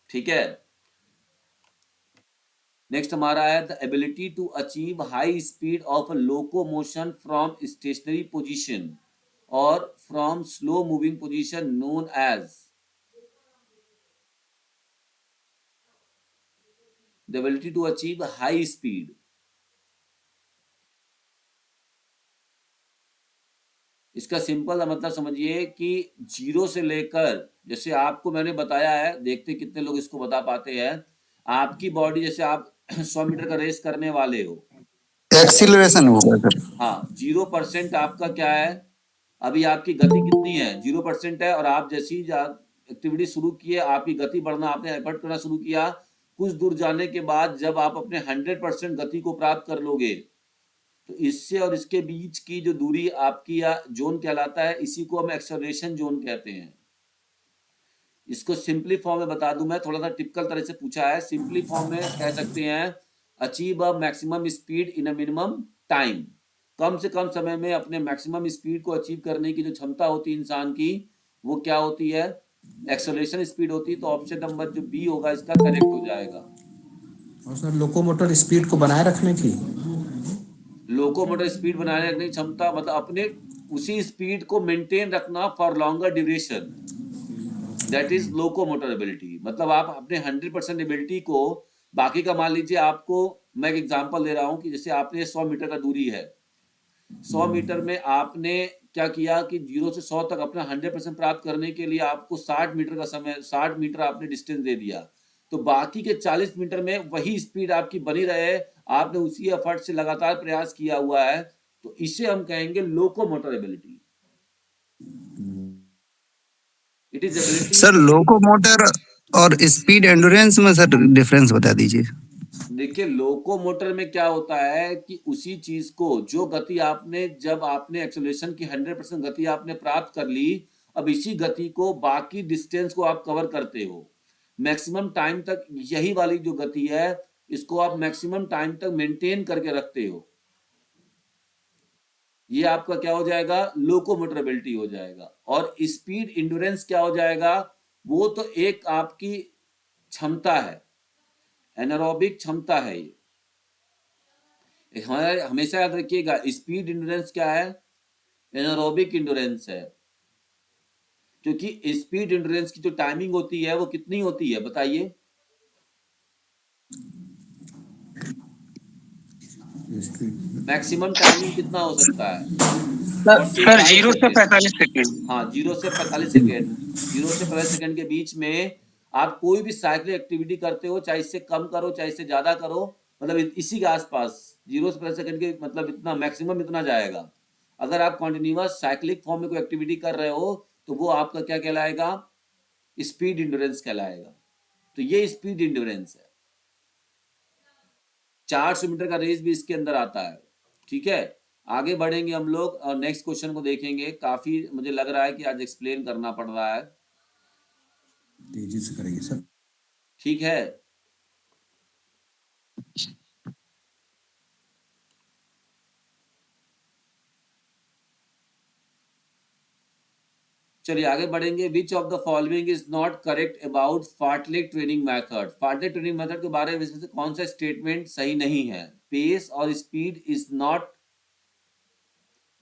ठीक है। नेक्स्ट हमारा है the ability to achieve high speed of locomotion from stationary position और from slow moving position known as, the ability to achieve high speed, इसका सिंपल मतलब समझिए कि 0 से लेकर, जैसे आपको मैंने बताया है, देखते कितने लोग इसको बता पाते हैं। आपकी बॉडी, जैसे आप 100 मीटर का रेस करने वाले हो, एक्सीलरेशन होगा सर। हाँ 0% आपका क्या है, अभी आपकी गति कितनी है, 0% है। और आप जैसी एक्टिविटी शुरू किए, आपकी गति बढ़ना, आपने एफर्ट करना शुरू किया, कुछ दूर जाने के बाद जब आप अपने 100% गति को प्राप्त कर लोगे, तो इससे और इसके बीच की जो दूरी आपकी या जोन कहलाता है, इसी को हम एक्सेलरेशन जोन कहते हैं। इसको सिंपली फॉर्म में बता दूं मैं, थोड़ा सा टिपिकल तरह से पूछा है, सिंपली फॉर्म में कह सकते हैं achieve a maximum speed in a minimum time. कम से कम समय में अपने मैक्सिमम स्पीड को अचीव करने की जो क्षमता होती है इंसान की, वो क्या होती है, एक्सेलरेशन स्पीड होती है। तो ऑप्शन नंबर जो बी होगा इसका करेक्ट हो जाएगा। और सर लोकोमोटर स्पीड को बनाए रखने की, लोकोमोटर स्पीड बनाए रखने की क्षमता मतलब अपने उसी स्पीड को मेंटेन रखना for longer duration, that is locomotor ability. मतलब आप अपने 100% एबिलिटी को, बाकी का मान लीजिए, आपको मैं एक एग्जांपल दे रहा हूं कि जैसे आपने 100 मीटर का दूरी है, 100 मीटर में आपने क्या किया कि 0 से 100 तक अपना 100% प्राप्त करने के लिए आपको 60 मीटर का समय, 60 मीटर आपने डिस्टेंस दे दिया। तो बाकी के 40 मीटर में वही स्पीड आपकी बनी रहे, आपने उसी एफर्ट से लगातार प्रयास किया हुआ है, तो इसे हम कहेंगे locomotor ability. It is ability. Sir locomotor और स्पीड एंड्योरेंस में सर डिफरेंस बता दीजिए। देखिए लोकोमोटर में क्या होता है कि उसी चीज को, जो गति आपने, जब आपने एक्सेलरेशन की 100% गति आपने प्राप्त कर ली, अब इसी गति को, बाकी डिस्टेंस को आप कवर करते हो मैक्सिमम टाइम तक। यही वाली जो गति है, इसको आप मैक्सिमम टाइम तक मेंटेन करके रखते हो, ये आपका क्या हो जाएगा, लोकोमोटर एबिलिटी हो जाएगा। और स्पीड इंड्योरेंस क्या हो जाएगा, वो तो एक आपकी क्षमता है, एनारोबिक क्षमता है ये। हमारा हमेशा याद रखिएगा, स्पीड इंड्योरेंस क्या है, एनारोबिक इंड्योरेंस है। क्योंकि स्पीड इंड्योरेंस की जो टाइमिंग होती है वो कितनी होती है बताइए, मैक्सिमम टाइमिंग कितना हो सकता है, सर 0 से 45 सेकेंड। 45 सेकेंड। हाँ 0 से 45 सेकेंड, 0 से 45 सेकेंड के बीच में आप कोई भी साइक्लिक एक्टिविटी करते हो, चाहे इससे कम करो चाहे इससे ज्यादा करो, मतलब इसी के आसपास 0 से 45 सेकेंड के मतलब इतना मैक्सिमम इतना जाएगा। अगर आप कॉन्टिन्यूअस साइक्लिक फॉर्म में कोई एक्टिविटी कर रहे हो, तो वो आपका क्या कहलाएगा, स्पीड इंड्योरेंस कहलाएगा। तो ये स्पीड इंड्योरेंस है। 400 मीटर का रेस भी इसके अंदर आता है। ठीक है, आगे बढ़ेंगे हम लोग और नेक्स्ट क्वेश्चन को देखेंगे। काफी मुझे लग रहा है कि आज एक्सप्लेन करना पड़ रहा है, तेजी से करेंगे सर। ठीक है। चलिए आगे बढ़ेंगे। Which of the following is not correct about fartlek training method. Fartlek training method के बारे में इसमें से कौन सा स्टेटमेंट सही नहीं है, पेस और speed is not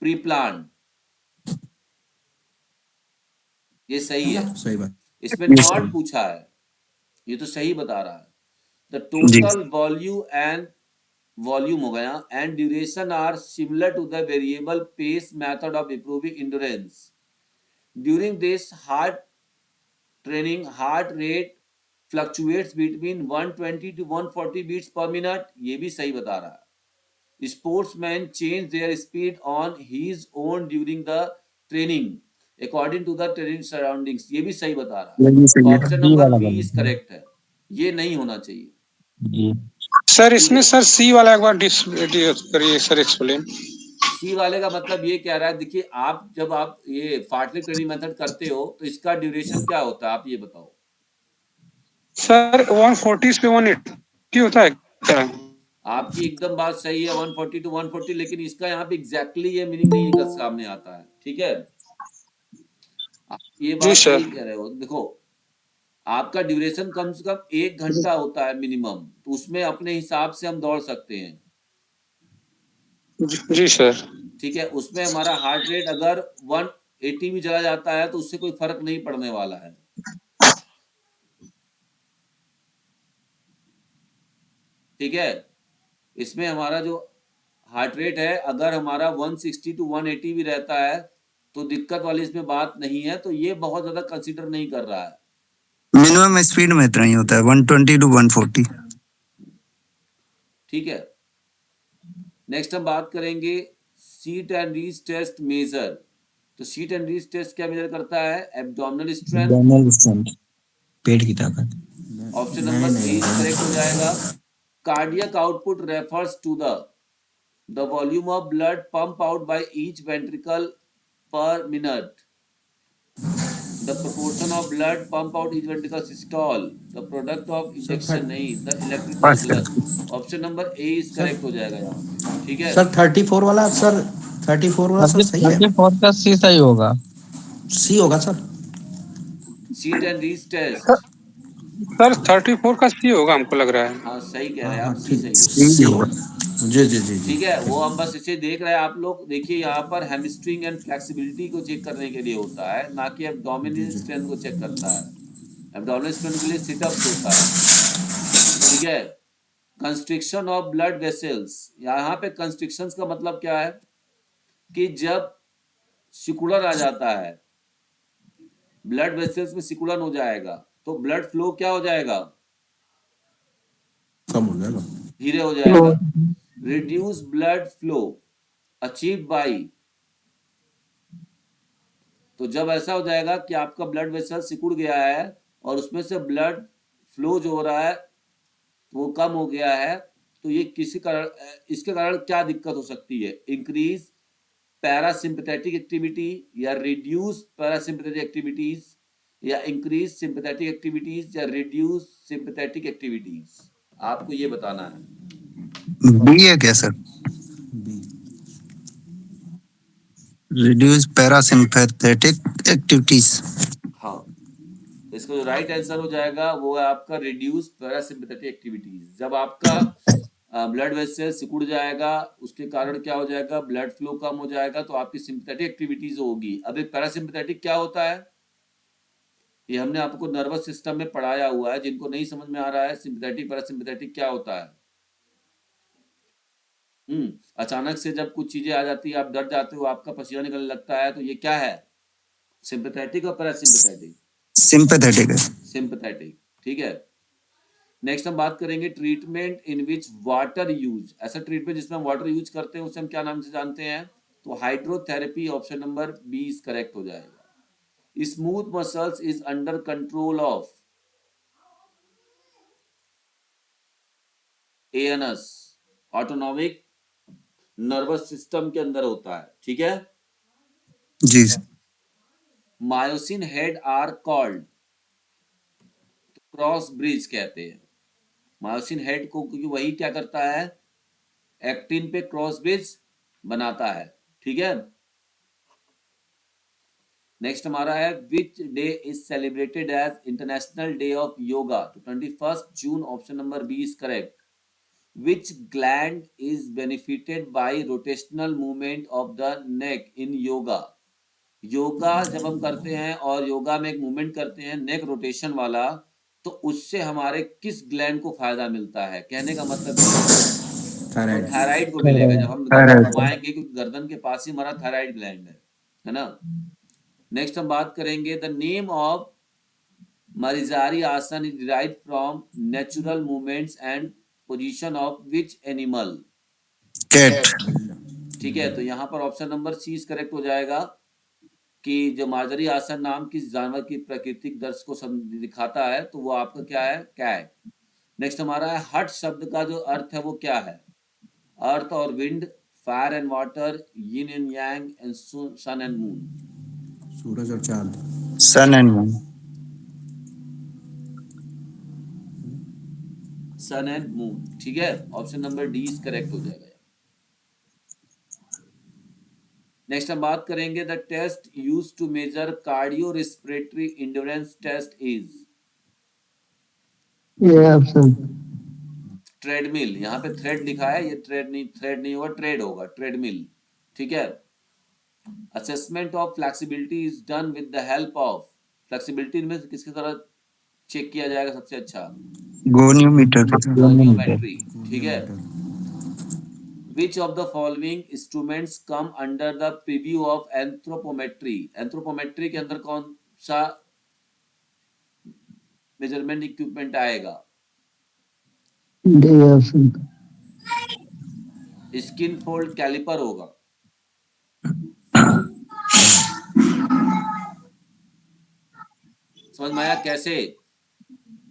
pre plan, ये सही है। सही बात। इसमें नॉट पूछा है, ये तो सही बता रहा है। द टोटल वॉल्यूम हो गया and duration are similar to the variable pace method of improving endurance. During this hard training, heart rate fluctuates between 120 to 140 beats per minute, ये भी सही बता रहा है। Sportsmen change their speed on his own during the training according to the training surroundings, ये भी सही बता रहा है। Option number B is correct है, ये नहीं होना चाहिए। सर इसमें सर सी वाला एक बार करिए सर, एक्सप्लेन। सी वाले का मतलब ये कह रहा है, देखिए आप जब आप ये फार्टलेग ट्रेनिंग मेथड करते हो तो इसका ड्यूरेशन क्या होता है, आप ये बताओ। सर 140 से 180 होता है क्या? आपकी एकदम बात सही है, 140 to 140, लेकिन इसका यहाँ पे एग्जैक्टली ये मीनिंग नहीं निकल सामने आता है। ठीक है, आप ये बात सही कह रहे हो। देखो आपका ड्यूरेशन कम से कम 1 घंटा होता है मिनिमम, तो उसमें अपने हिसाब से हम दौड़ सकते हैं। जी सर। ठीक है, उसमें हमारा हार्ट रेट अगर 180 भी चला जाता है तो उससे कोई फर्क नहीं पड़ने वाला है। ठीक है, इसमें हमारा जो हार्ट रेट है, अगर हमारा 160 to 180 भी रहता है तो दिक्कत वाली इसमें बात नहीं है, तो ये बहुत ज्यादा कंसीडर नहीं कर रहा है। मिनिमम स्पीड में इतना ही होता है 120 to 140। ठीक है, नेक्स्ट हम बात करेंगे sit and reach test measure. तो सीट एंड रीच टेस्ट क्या मेजर करता है? एब्डोमिनल स्ट्रेंथ, एब्डोमिनल स्ट्रेंथ, पेट की ताकत। ऑप्शन नंबर सी करेक्ट हो जाएगा। Cardiac output refers to the volume of blood pump out by each ventricle per minute, the proportion of blood pump out each ventricle systole, the product of injection, नहीं, the electric circular. Option number A is correct हो जाएगा यहाँ पे। ठीक है sir 34 वाला sir, 34 वाला sir सही है, 34 का सी सही होगा। सी होगा sir. Sit and reach test, sir 34 का सी होगा हमको लग रहा है। हाँ सही कह रहे हैं हाँ, आप, सी ठीक। सही है। जी जी जी जी। ठीक है, वो हम बस इसे देख रहे हैं। आप लोग देखिए यहाँ पर हैमस्ट्रिंग एंड फ्लेक्सिबिलिटी को चेक करने के लिए होता है, ना कि एब्डोमिनल स्ट्रेंथ को चेक करता है। एब्डोमिनल स्ट्रेंथ के लिए सिटअप्स होता है। ठीक है, कंस्ट्रिक्शन ऑफ ब्लड वेसल्स, यहाँ पे कंस्ट्रिक्शंस का मतलब क्या है कि जब सिकुड़न आ जाता है, ब्लड वेसल्स में सिकुड़न हो जाएगा तो ब्लड फ्लो क्या हो जाएगा? कम हो जाएगा। धीरे हो जाएगा। Reduce blood flow achieve by, तो जब ऐसा हो जाएगा कि आपका ब्लड वेसल सिकुड़ गया है और उसमें से ब्लड फ्लो जो हो रहा है वो कम हो गया है, तो ये किसी कारण, इसके कारण क्या दिक्कत हो सकती है? इंक्रीज पैरासिम्पथेटिक एक्टिविटी, या रिड्यूस पैरासिम्पथेटिक एक्टिविटीज, या इंक्रीज सिंपैथेटिक एक्टिविटीज, या रिड्यूस सिंपैथेटिक एक्टिविटीज। आपको ये बताना है। बी है क्या सर? Reduce parasympathetic activities. हाँ, तो इसका जो राइट आंसर हो जाएगा वो है आपका रिड्यूस पैरासिम्पैथेटिक एक्टिविटीज। जब आपका ब्लड वेसल सिकुड़ जाएगा, उसके कारण क्या हो जाएगा? ब्लड फ्लो कम हो जाएगा, तो आपकी सिंपैथेटिक एक्टिविटीज होगी। अब एक पैरासिम्पैथेटिक क्या होता है, ये हमने आपको नर्वस सिस्टम में पढ़ाया हुआ है। जिनको नहीं समझ में आ रहा है सिंपैथेटिक पैरासिम्पैथेटिक क्या होता है, अचानक से जब कुछ चीजें आ जाती है, आप डर जाते हो, आपका पसीना निकलने लगता है, तो ये क्या है? सिंपैथेटिक और पैरासिम्पैथेटिक? सिंपैथेटिक है। सिंपैथेटिक। ठीक है, नेक्स्ट हम बात करेंगे treatment in which water use. ऐसा ट्रीटमेंट जिसमें हम वाटर यूज करते हैं उसे हम क्या नाम से जानते हैं? तो hydrotherapy. Option number B is correct हो जाएगा। Smooth muscles is under control of ANS, autonomic nervous system के अंदर होता है। ठीक है, जी। Myosin head are called, cross bridge कहते हैं मायोसिन हेड को, क्योंकि वही क्या करता है? एक्टिन पे क्रॉस ब्रिज बनाता है। ठीक है, नेक्स्ट हमारा है which day is celebrated as international day of yoga? तो 21 June. Option number B is correct. Which gland is benefited by rotational movement of the neck in yoga? Yoga जब हम करते हैं और योगा में एक मूवमेंट करते हैं नेक रोटेशन वाला, तो उससे हमारे किस ग्लैंड को फायदा मिलता है? कहने का मतलब थायराइड को मिलेगा। जब हम गर्दन घुमाएंगे, क्योंकि गर्दन के पास ही हमारा थायराइड ग्लैंड है ना। नेक्स्ट हम बात करेंगे the name of marjari asana is derived from natural movements and position of which animal? Cat. ठीक है, तो यहाँ पर option number C is correct हो जाएगा कि जो मार्जरी आसन नाम किस जानवर की प्राकृतिक दर्श को दिखाता है, तो वो आपका क्या है? कैट। नेक्स्ट हमारा है हट शब्द का जो अर्थ है वो क्या है? अर्थ और wind, fire and water, yin and yang, and sun and moon. सूरज और चांद। Sun and moon. Sun and moon. ठीक है, option number D is correct हो जाएगा। नेक्स्ट हम बात करेंगे the test used to measure cardio respiratory endurance test is? Treadmill. यहाँ पे थ्रेड लिखा है, ये थ्रेड नहीं होगा, ट्रेड होगा, ट्रेडमिल। ठीक है, assessment of flexibility is done with the help of, flexibility में किसकी तरह चेक किया जाएगा सबसे अच्छा? गोनियोमेटर। गोनियोमेट्री। ठीक है, Which of the following instruments come under the purview of anthropometry? Anthropometry के अंदर कौन सा मेजरमेंट इक्विपमेंट आएगा? D option. Skin fold caliper होगा। समझ में आया कैसे?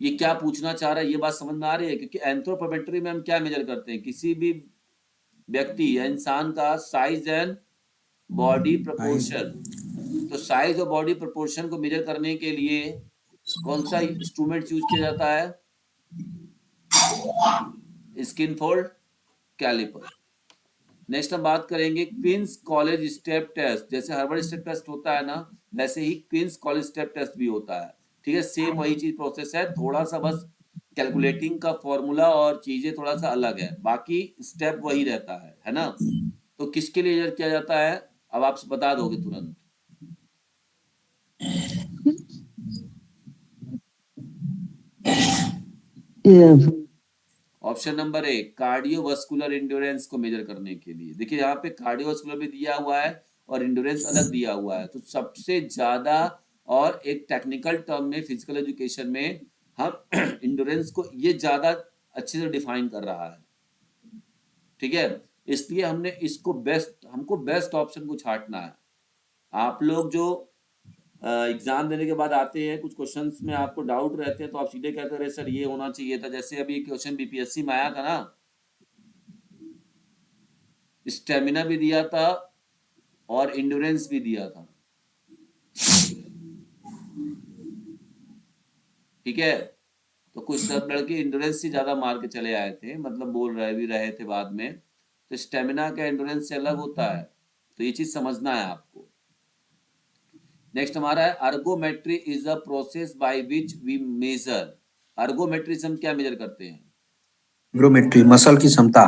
ये क्या पूछना चाह रहा है, ये बात समझ में आ रही है? क्योंकि एंथ्रोपोमेट्री में हम क्या मेजर करते हैं? किसी भी व्यक्ति या इंसान का साइज एंड बॉडी प्रोपोर्शन। तो साइज और बॉडी प्रोपोर्शन को मेजर करने के लिए कौन सा इंस्ट्रूमेंट यूज किया जाता है? Skin fold caliper. नेक्स्ट हम बात करेंगे क्वींस कॉलेज स्टेप टेस्ट। जैसे हार्वर्ड स्टेप टेस्ट होता है ना, वैसे ही क्वींस कॉलेज स्टेप टेस्ट भी होता है। ठीक है, सेम वही चीज प्रोसेस है, थोड़ा सा बस कैलकुलेटिंग का फॉर्मूला और चीजें थोड़ा सा अलग है, बाकी स्टेप वही रहता है ना। तो किसके लिए मेजर किया जाता है? अब आप बता दोगे तुरंत। ऑप्शन नंबर ए, कार्डियोवास्कुलर इंड्योरेंस को मेजर करने के लिए। देखिए यहाँ पे कार्डियोवास्कुलर भी दिया हुआ है और इंड्योरेंस अलग दिया हुआ है। तो सबसे ज्यादा, और एक टेक्निकल टर्म में फिजिकल एजुकेशन में हम इंड्योरेंस को ये ज्यादा अच्छे से डिफाइन कर रहा है। ठीक है, इसलिए हमने इसको हमको बेस्ट ऑप्शन को छांटना है। आप लोग जो एग्जाम देने के बाद आते हैं, कुछ क्वेश्चंस में आपको डाउट रहते हैं, तो आप सीधे कहते रहे सर ये होना चाहिए था। जैसे अभी क्वेश्चन बीपीएससी में आया था ना, स्टेमिना भी दिया था और इंड्योरेंस भी दिया था। ठीक है, तो कुछ सब लड़के इंड्योरेंस से ज्यादा मार के चले आए थे, मतलब बोल रहे भी रहे थे बाद में। तो स्टेमिना का इंड्योरेंस से अलग होता है, तो ये चीज समझना है आपको। नेक्स्ट हमारा है ergometry is a process by which we measure. Ergometry से हम क्या मेजर करते हैं? Hygrometry, मसल की क्षमता,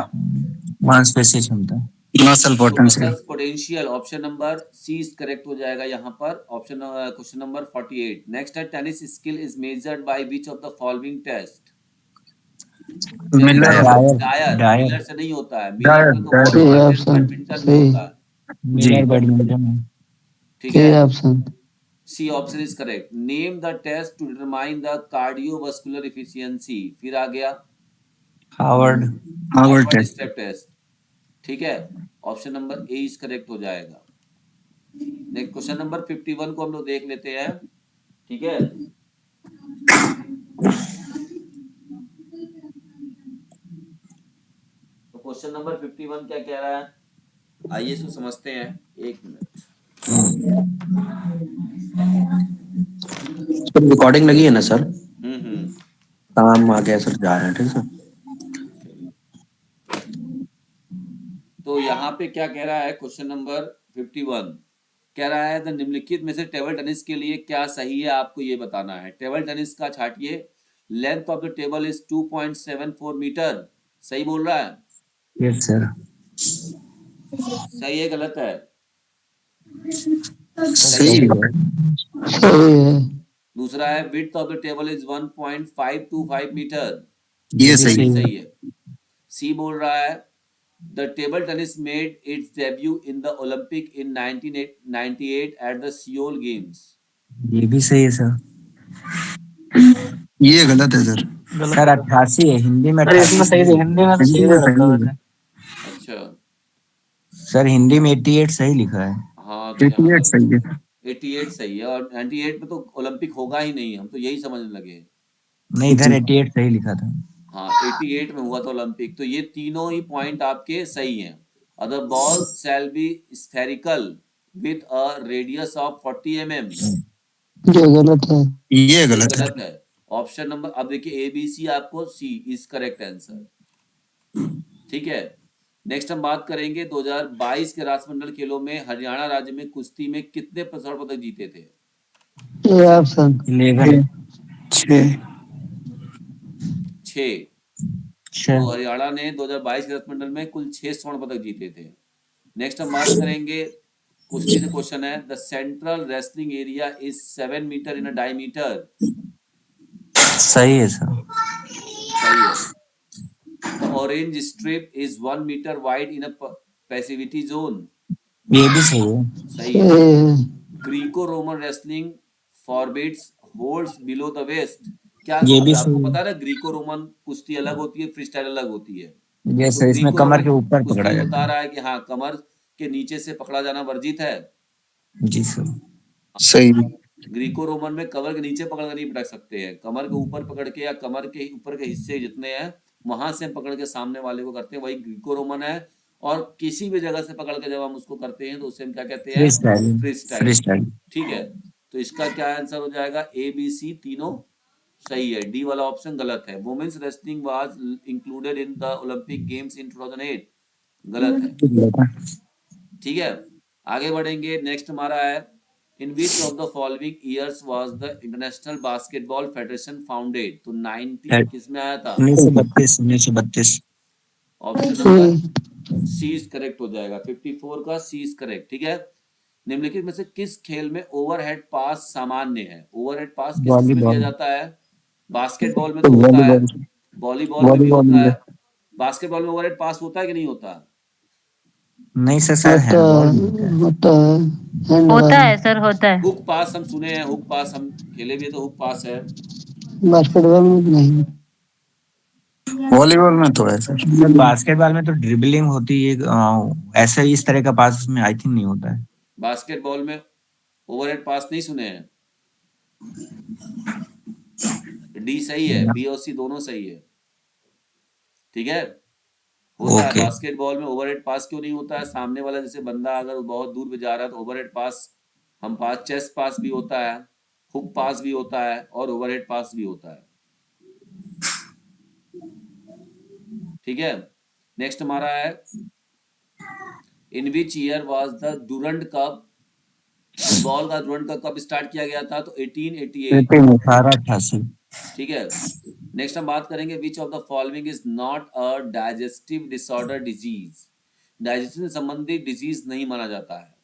मांसपेशी क्षमता, muscle potential. Potential. Option number C is correct हो जाएगा यहाँ पर। Option question number 48। नेक्स्ट है tennis skill is measured by which of the following test? Miller से नहीं होता है, मिलर से तो बैडमिंटन में होता है। Miller badminton. ठीक है, C option is correct. Name the test to determine the cardiovascular efficiency. फिर आ गया हार्वर्ड स्टेप टेस्ट। ठीक है, option number A is correct हो जाएगा। नेक्स्ट क्वेश्चन नंबर 51 को हम लोग देख लेते हैं। ठीक है, तो क्वेश्चन नंबर 51 क्या कह रहा है, आइए इसको समझते हैं। एक मिनट। रिकॉर्डिंग लगी है ना सर? हम्म, काम आ गया सर, जा रहे हैं। ठीक सर। तो यहाँ पे क्या कह रहा है, क्वेश्चन नंबर 51 कह रहा है द निम्नलिखित में से टेबल टेनिस के लिए क्या सही है, आपको ये बताना है। टेबल टेनिस का छाटिए। Length of the table is 2.74 metre. सही बोल रहा है? Yes sir. सही है गलत है? सही है। दूसरा है width of the table is 1.525 metre. ये सही है। सही है। सी बोल रहा है the table tennis made its debut in the Olympic in 1998 at the Seoul games. ये भी सही है सर। ये गलत है सर। सर 88 है, हिंदी में 88 सही है, हिंदी में तो सही है। अच्छा सर, हिंदी में 88 सही लिखा है। हाँ, तो 88 सही है। 88 सही है, और 98 में तो ओलंपिक होगा ही नहीं, हम तो यही समझने लगे। नहीं, इधर 88 सही लिखा था। हाँ, 88 में हुआ था ओलंपिक। तो ये तीनों ही पॉइंट आपके सही हैं। Other ball shall be spherical with a radius of 40 mm। ये गलत है। ये गलत है। गलत है। ऑप्शन नंबर, अब देखिए ABC आपको सी इज करेक्ट आंसर। ठीक है, नेक्स्ट हम बात करेंगे 2022 के राष्ट्रमंडल खेलों में हरियाणा राज्य में कुश्ती में कितने स्वर्ण पदक जीते थे? ये ऑप्शन 11 6। तो हरियाणा ने 2022 के राष्ट्रमंडल में कुल 6 स्वर्ण पदक जीते थे। नेक्स्ट हम बात करेंगे कुश्ती से क्वेश्चन है the central wrestling area is 7 metre in a diameter. सही है सर। सही है। The orange strip is 1 meter wide in a passivity zone. ये भी सही है। सही है। सही है। Greco Roman wrestling forbids holds below the waist. क्या ये भी आपको सही पता है। है ना, ग्रीको रोमन कुश्ती अलग होती है, फ्री स्टाइल अलग होती है। ये तो सर इसमें ग्रीको कमर रोमन के ऊपर कुश्ती पकड़ा में जाता बता है। रहा है कि हाँ, कमर के नीचे से पकड़ा जाना वर्जित है। जी सर। सही। ग्रीको रोमन में कमर के नीचे पकड़ कर नहीं पटक सकते हैं, कमर के ऊपर पकड़ के या कमर के ऊपर के हिस्से जितने हैं वहां से पकड़ के सामने वाले को करते हैं, वही ग्रीको रोमन है। और किसी भी जगह से पकड़ के जब हम उसको करते हैं तो उसे हम क्या कहते हैं? Free style. Free free style. Style. ठीक है, तो इसका क्या आंसर हो जाएगा? ए बी सी तीनों सही है, डी वाला ऑप्शन गलत है। Women's wrestling was included in the Olympic games in 2008, गलत है। ठीक है, आगे बढ़ेंगे। नेक्स्ट हमारा है, in which of the following years was the International Basketball Federation founded? तो 90 किस में आया था? 1932। 1932। Option number C is correct हो जाएगा, 54 का सी इज करेक्ट। ठीक है, निम्नलिखित में से किस खेल में ओवरहेड पास सामान्य है? ओवरहेड पास किस किस में दिया वॉलीबॉल। जाता है? बास्केटबॉल में तो होता है, वॉलीबॉल में भी होता है। बास्केटबॉल में ओवरहेड पास होता है कि नहीं होता? नहीं सर, शायद होता हैंडबॉल है, में होता है। होता है। होता हैंडबॉल। है सर, होता है। हुक पास हम सुने हैं, हुक पास हम खेले भी है, तो हुक पास है। बास्केटबॉल में नहीं। वॉलीबॉल में तो है सर। सर बास्केटबॉल में तो ड्रिबलिंग होती है, ऐसे इस तरह का पास में आई थिंक नहीं होता है। बास्केटबॉल में ओवरहेड पास नहीं सुने हैं? डी सही है, बी और सी दोनों सही है। ठीक है, होता है ओके। बास्केटबॉल में। ओवरहेड पास क्यों नहीं होता है? सामने वाला जैसे बंदा अगर बहुत दूर पे जा रहा है तो ओवरहेड पास, हम पास चेस्ट पास भी होता है, हुक पास भी होता है और ओवरहेड पास भी होता है। ठीक है, नेक्स्ट हमारा है, in which year was the Durand cup? Football का डूरंड कप कब स्टार्ट किया गया था? तो 1888। 1888। ठीक है, नेक्स्ट हम बात करेंगे, which of the following is not a digestive disorder disease? Digestion से संबंधित डिजीज नहीं माना जाता है।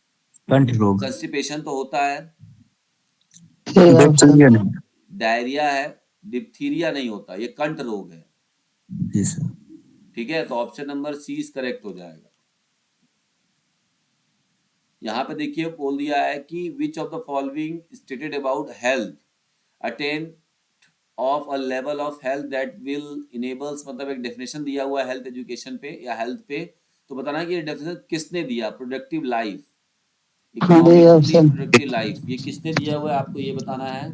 कंठ रोग। कंस्टिपेशन तो होता है, सही ऑप्शन। बैक्टीरिया नहीं। डायरिया है, डिप्थीरिया नहीं होता, ये कंठ रोग है। जी सर। ठीक है, तो option number C is correct हो जाएगा। यहाँ पे देखिए बोल दिया है कि which of the following stated about health attain of a level of health that will enables, मतलब एक डेफिनेशन दिया हुआ है हेल्थ एजुकेशन पे या हेल्थ पे, तो बताना है कि ये डेफिनेशन किसने दिया? Productive life, D economically option. Productive life, ये किसने दिया हुआ है आपको ये बताना है।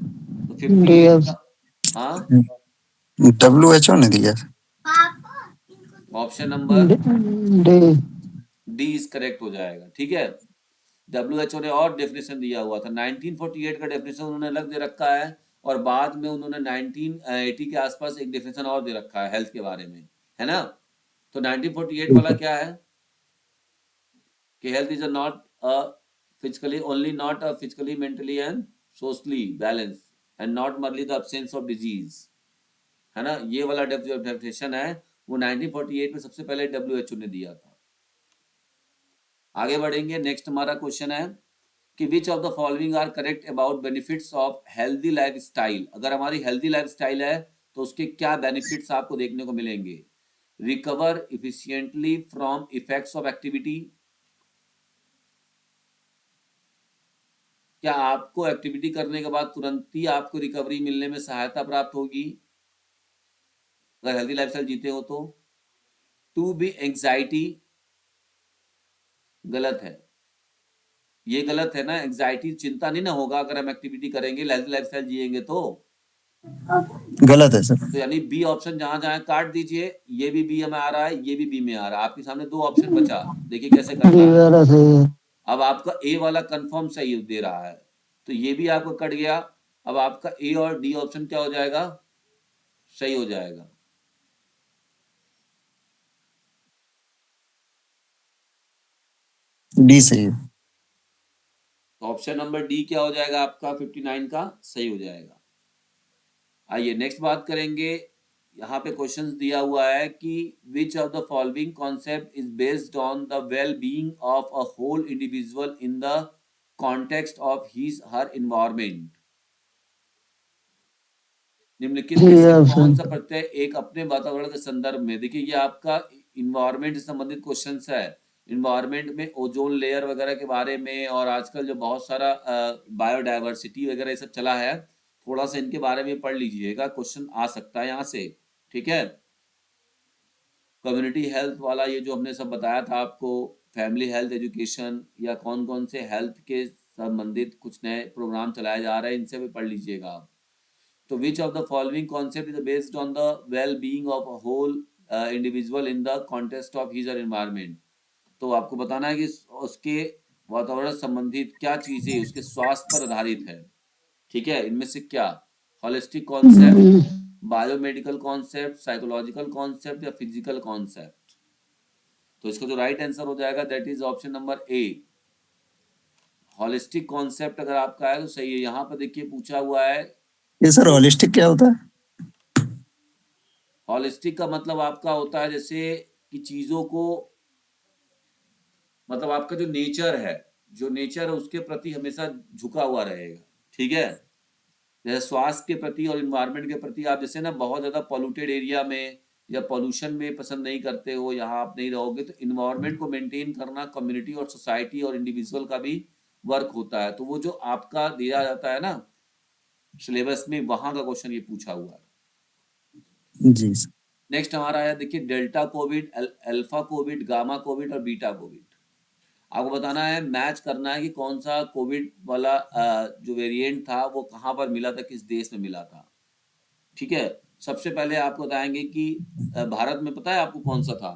तो डी 58 ऑप्शन। का, हाँ, WHO ने दिया। Option number D. D is correct हो जाएगा। ठीक है, WHO ने और डेफिनेशन दिया हुआ था, 1948 का डेफिनेशन उन्होंने अलग दे रखा है और बाद में उन्होंने 1980 के आसपास एक डेफिनेशन और दे रखा है हेल्थ के बारे में, है ना। तो 1948 वाला क्या है कि health is not a physically only, not a physically mentally and socially balance and not मरली द अब्सेंस ऑफ डिजीज, है ना। ये वाला डेफिनेशन है वो 1948 में सबसे पहले WHO ने दिया था। आगे बढ़ेंगे, नेक्स्ट हमारा क्वेश्चन है कि which of the following are correct about benefits of healthy lifestyle? अगर हमारी हेल्दी लाइफस्टाइल है तो उसके क्या बेनिफिट्स आपको देखने को मिलेंगे? Recover efficiently from effects of activity, क्या आपको एक्टिविटी करने के बाद तुरंत ही आपको रिकवरी मिलने में सहायता प्राप्त होगी अगर हेल्दी लाइफस्टाइल जीते हो तो? टू बी एंग्जाइटी, गलत है, ये गलत है ना। एंग्जाइटी चिंता नहीं ना होगा अगर हम एक्टिविटी करेंगे, हेल्दी लाइफस्टाइल जिएंगे तो। गलत है सर। तो यानी बी ऑप्शन जहां जहां काट दीजिए, ये भी बी में आ रहा है, ये भी बी में आ रहा है, आपके सामने दो ऑप्शन बचा, देखिए कैसे डी करना है। वाला सही है। अब आपका ए वाला कंफर्म सही दे रहा है, तो ये भी आपको कट गया। अब आपका ए और डी ऑप्शन क्या हो जाएगा? सही हो जाएगा। डी सही है। तो ऑप्शन नंबर डी क्या हो जाएगा आपका? 59 का सही हो जाएगा। आइए नेक्स्ट बात करेंगे, यहाँ पे क्वेश्चन दिया हुआ है कि which of the following concept is based on the well being of a whole individual in the context of his her environment? निम्नलिखित जी, में से ऑप्शन। कौन सा प्रत्यय एक अपने वातावरण के संदर्भ में, देखिए ये आपका इन्वायरमेंट से संबंधित क्वेश्चन है। इन्वायरमेंट में ओजोन लेयर वगैरह के बारे में, और आजकल जो बहुत सारा बायोडाइवर्सिटी वगैरह ये सब चला है, थोड़ा सा इनके बारे में पढ़ लीजिएगा, क्वेश्चन आ सकता है यहाँ से। ठीक है, कम्युनिटी हेल्थ वाला ये जो हमने सब बताया था आपको, फैमिली हेल्थ एजुकेशन, या कौन कौन से हेल्थ के संबंधित कुछ नए प्रोग्राम चलाए जा रहे हैं, इनसे भी पढ़ लीजिएगा आप। तो which of the following concept is based on the well being of a whole individual in the context of his environment. तो आपको बताना है कि उसके वातावरण संबंधित क्या चीजें उसके स्वास्थ्य पर आधारित है। ठीक है, इनमें से क्या, holistic concept, biomedical concept, psychological concept, या फिजिकल कॉन्सेप्ट। तो इसका जो राइट आंसर हो जाएगा that is option number A, holistic concept. अगर आपका है तो सही है। यहाँ पर देखिए पूछा हुआ है, ये सर होलिस्टिक क्या होता है? हॉलिस्टिक का मतलब आपका होता है जैसे कि चीजों को, मतलब आपका जो नेचर है, जो नेचर है उसके प्रति हमेशा झुका हुआ रहेगा। ठीक है, जैसे स्वास्थ्य के प्रति और इन्वायरमेंट के प्रति आप जैसे ना बहुत ज्यादा पॉल्यूटेड एरिया में या पॉल्यूशन में पसंद नहीं करते हो, यहाँ आप नहीं रहोगे, तो इन्वायरमेंट को मेंटेन करना कम्युनिटी और सोसाइटी और इंडिविजुअल का भी वर्क होता है। तो वो जो आपका दिया जाता है ना सिलेबस में, वहां का क्वेश्चन ये पूछा हुआ है। जी सर। नेक्स्ट हमारा है, देखिए delta Covid, alpha Covid, gamma Covid और बीटा कोविड। आपको बताना है, मैच करना है कि कौन सा कोविड वाला जो वेरिएंट था वो कहाँ पर मिला था, किस देश में मिला था। ठीक है, सबसे पहले आपको बताएंगे कि भारत में पता है आपको कौन सा था,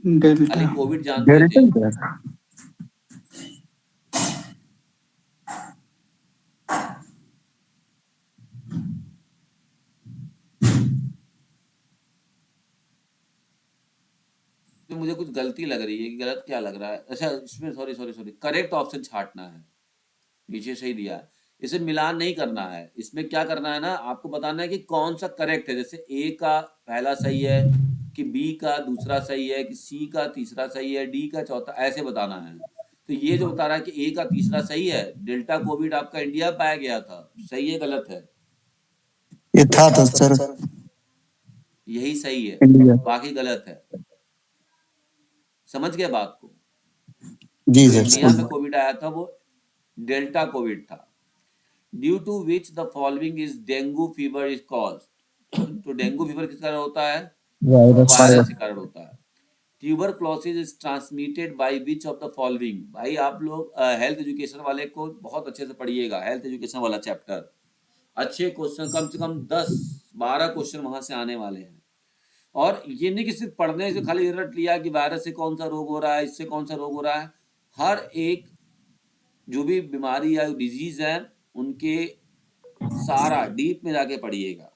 खाली कोविड जानते थे। डेल्टा क्या? तो मुझे कुछ गलती लग रही है कि गलत क्या लग रहा है, अच्छा इसमें sorry sorry sorry, correct option छांटना है, नीचे सही दिया है, इसे मिलान नहीं करना है। इसमें क्या करना है ना, आपको बताना है कि कौन सा करेक्ट है, जैसे ए का पहला सही है, कि बी का दूसरा सही है, कि सी का तीसरा सही है, डी का चौथा, ऐसे बताना है। तो ये जो बता रहा है कि ए का तीसरा सही है, डेल्टा कोविड आपका इंडिया पाया गया था, सही है गलत है? ये था तो सर यही सही है, इंडिया। बाकी गलत है। समझ गए बात को? जी जो सर इंडिया में समझ। कोविड आया था वो डेल्टा कोविड था। Due to which the following is dengue fever is caused. तो डेंगू फीवर किस कारण होता है? वायरस के कारण होता है। Tuberculosis is transmitted by which of the following. भाई आप लोग हेल्थ एजुकेशन वाले को बहुत अच्छे से पढ़िएगा, हेल्थ एजुकेशन वाला चैप्टर। अच्छे क्वेश्चन, कम से कम 10-12 क्वेश्चन वहां से आने वाले हैं। और ये नहीं कि सिर्फ पढ़ने से खाली रट लिया कि वायरस से कौन सा रोग हो रहा है, इससे कौन सा रोग हो रहा है। हर एक जो भी बीमारी या डिजीज है उनके सारा डीप में जाके पढ़िएगा,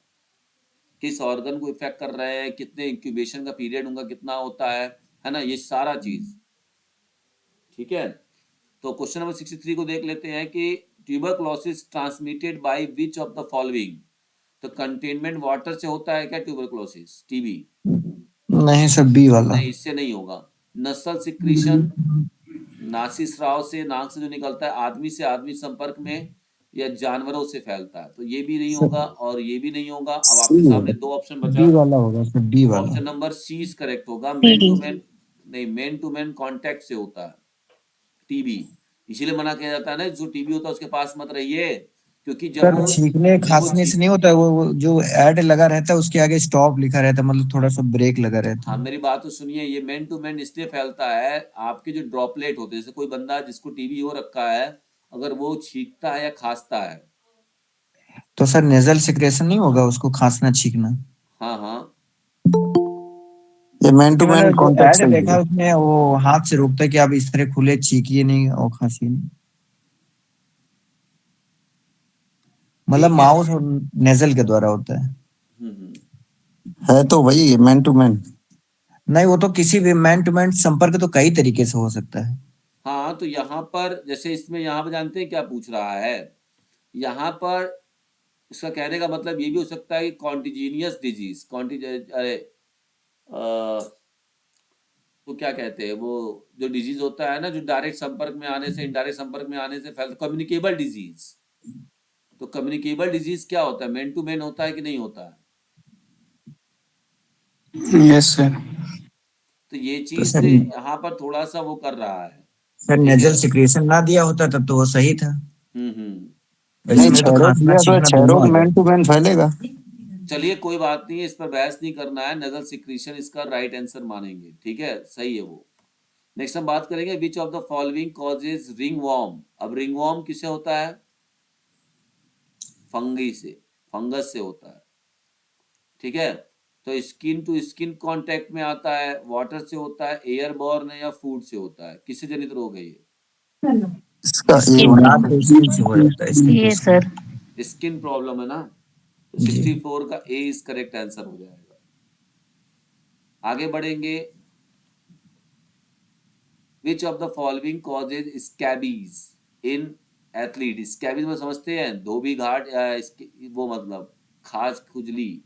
किस ऑर्गन को इफेक्ट कर रहे हैं, कितने इंक्यूबेशन का पीरियड उनका कितना होता है ना, ये सारा चीज। ठीक है, तो क्वेश्चन नंबर 63 को देख लेते हैं कि tuberculosis transmitted by which of the following. तो कंटेनमेंट वाटर से होता है क्या ट्यूबरक्लोसिस, टीबी? नहीं सर, बी वाला। नहीं, इससे नहीं होगा। नसल सिक्रीशन, नासी स्राव से, नाक से जो निकलता है, आदमी से आदमी संपर्क में, या जानवरों से फैलता है, तो ये भी नहीं होगा और ये भी नहीं होगा। अब आपके सामने दो ऑप्शन बचा, बी वाला होगा सर, बी वाला। Option number C is correct होगा, मैन टू मैन नहीं, मैन टू मैन कांटेक्ट से होता है टीबी। इसीलिए मना किया जाता है ना, जो टीबी होता है उसके पास मत रहिए, क्योंकि जब सर वो छींकने खांसने से नहीं होता है, वो जो ऐड लगा रहता है उसके आगे स्टॉप लिखा रहता है, मतलब थोड़ा सा ब्रेक लगा रहता हाँ है। मेरी बात तो सुनिए, ये मैन टू मैन इसलिए फैलता है, आपके जो ड्रॉपलेट होते हैं, जैसे कोई बंदा जिसको टीबी हो रखा है, अगर वो छींकता है या खांसता है, तो सर नेजल सिक्रेशन नहीं होगा उसको, खांसना छींकना? हाँ हाँ, ये मैन टू क्योंकि मैंने मैन जो कॉन्टेक्ट ऐड से देखा है है। उसमें वो हाथ से रोकता है कि आप इस तरह खुले छींकिए नहीं और खांसिए नहीं, मतलब ठीक है। माउस और नेजल के द्वारा होता है। है तो वही मैन टू मैन। नहीं, वो तो किसी भी मैन टू मैन संपर्क तो कई तरीके से हो सकता है। हाँ तो यहाँ पर जैसे इसमें यहाँ पर जानते हैं क्या पूछ रहा है, यहाँ पर इसका कहने का मतलब ये भी हो सकता है कि कॉन्टिजीनियस डिजीज, अरे तो क्या कहते हैं वो, जो डिजीज होता है ना, जो डायरेक्ट संपर्क में आने से, इनडायरेक्ट संपर्क में आने से फैलता, कम्युनिकेबल डिजीज, तो कम्युनिकेबल डिजीज क्या होता है, मैन टू मैन होता है कि नहीं होता है? Yes sir. तो ये तो चीज सर से यहाँ पर थोड़ा सा वो कर रहा है, सर ठीक नेजल है। सिक्रेशन ना दिया होता तब तो वो सही था। नहीं, इसमें तो क्षयरोग खांसना दिया तो छींकना दोनों क्षयरोग आ मैन टू मैन फैलेगा। चलिए कोई बात नहीं है, इस पर बहस नहीं करना है, नजल सिक्रीशन इसका राइट आंसर मानेंगे, ठीक है, सही है वो। नेक्स्ट हम बात करेंगे which of the following causes ringworm. अब रिंग वॉर्म किससे होता है? फंगी से, फंगस से होता है, ठीक है। तो स्किन टू स्किन कांटेक्ट में आता है, वाटर से होता है, एयरबॉर्न है या फूड से होता है, किससे जनित रोग है ये? इसका ए स्किन होना तो स्किन से हो जाता है, स्किन टू ये स्किन। सर। स्किन प्रॉब्लम है ना, तो जी 64 का ए इज करेक्ट आंसर हो जाएगा। आगे बढ़ेंगे, which of the following causes scabies in athlete. Scabies में समझते हैं धोबी घाट या वो मतलब खास खुजली।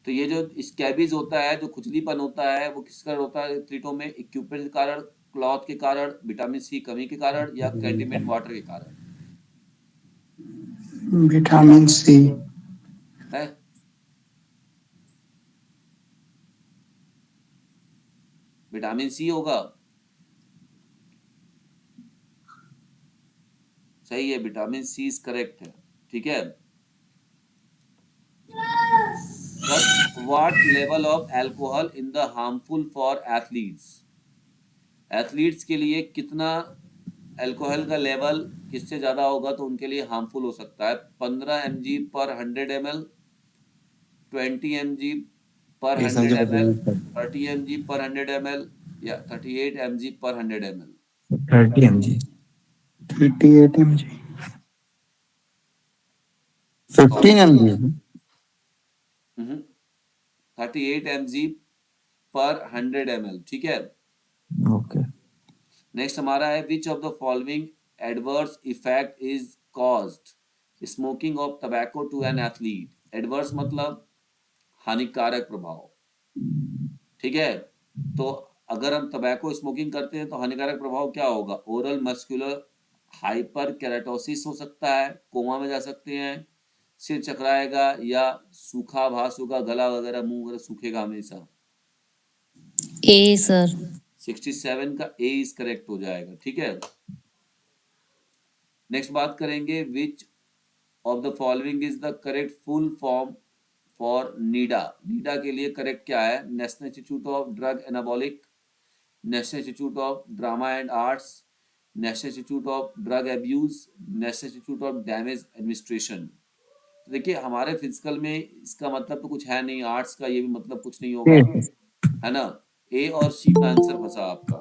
तो ये जो स्कैबीज होता है, जो खुजलीपन होता है, वो किस कारण होता है एथलीटों में? इक्विपमेंट के कारण, क्लॉथ के कारण, विटामिन सी कमी के कारण या कैंटीमेंट वाटर के कारण विटामिन सी। है? विटामिन सी होगा, सही है, विटामिन सी इज करेक्ट है, ठीक है। What level of alcohol in the harmful for athletes. Athletes के लिए कितना अल्कोहल का लेवल किससे ज्यादा होगा तो उनके लिए हार्मफुल हो सकता है? 15 mg/100 ml, 20 mg/100 ml, 30 mg/100 ml या 38 mg/100 ml? 30 mg। 38 mg, 15 mg। 38 mg/100 ml, ठीक है। ओके नेक्स्ट हमारा है which of the following adverse effect is caused smoking of tobacco to an athlete. Adverse मतलब हानिकारक प्रभाव, ठीक है। तो अगर हम टबैको स्मोकिंग करते हैं तो हानिकारक प्रभाव क्या होगा? ओरल मस्कुलर हाइपर केराटोसिस हो सकता है, कोमा में जा सकते हैं, सिर चकराएगा या सूखा भास होगा, गला वगैरह मुंह वगैरह सूखेगा हमेशा। ए सर। 67 का ए इज करेक्ट हो जाएगा, ठीक है। नेक्स्ट बात करेंगे which of the following is the correct full form for NIDA. NIDA के लिए करेक्ट क्या है? National Institute of Drug Anabolic, National Institute of Drama and Arts, National Institute of Drug Abuse, National Institute of Damage Administration. तो देखिए हमारे physical में इसका मतलब तो कुछ है नहीं, आर्ट्स का ये भी मतलब कुछ नहीं होगा, है ना। ए और सी में आंसर फंसा आपका,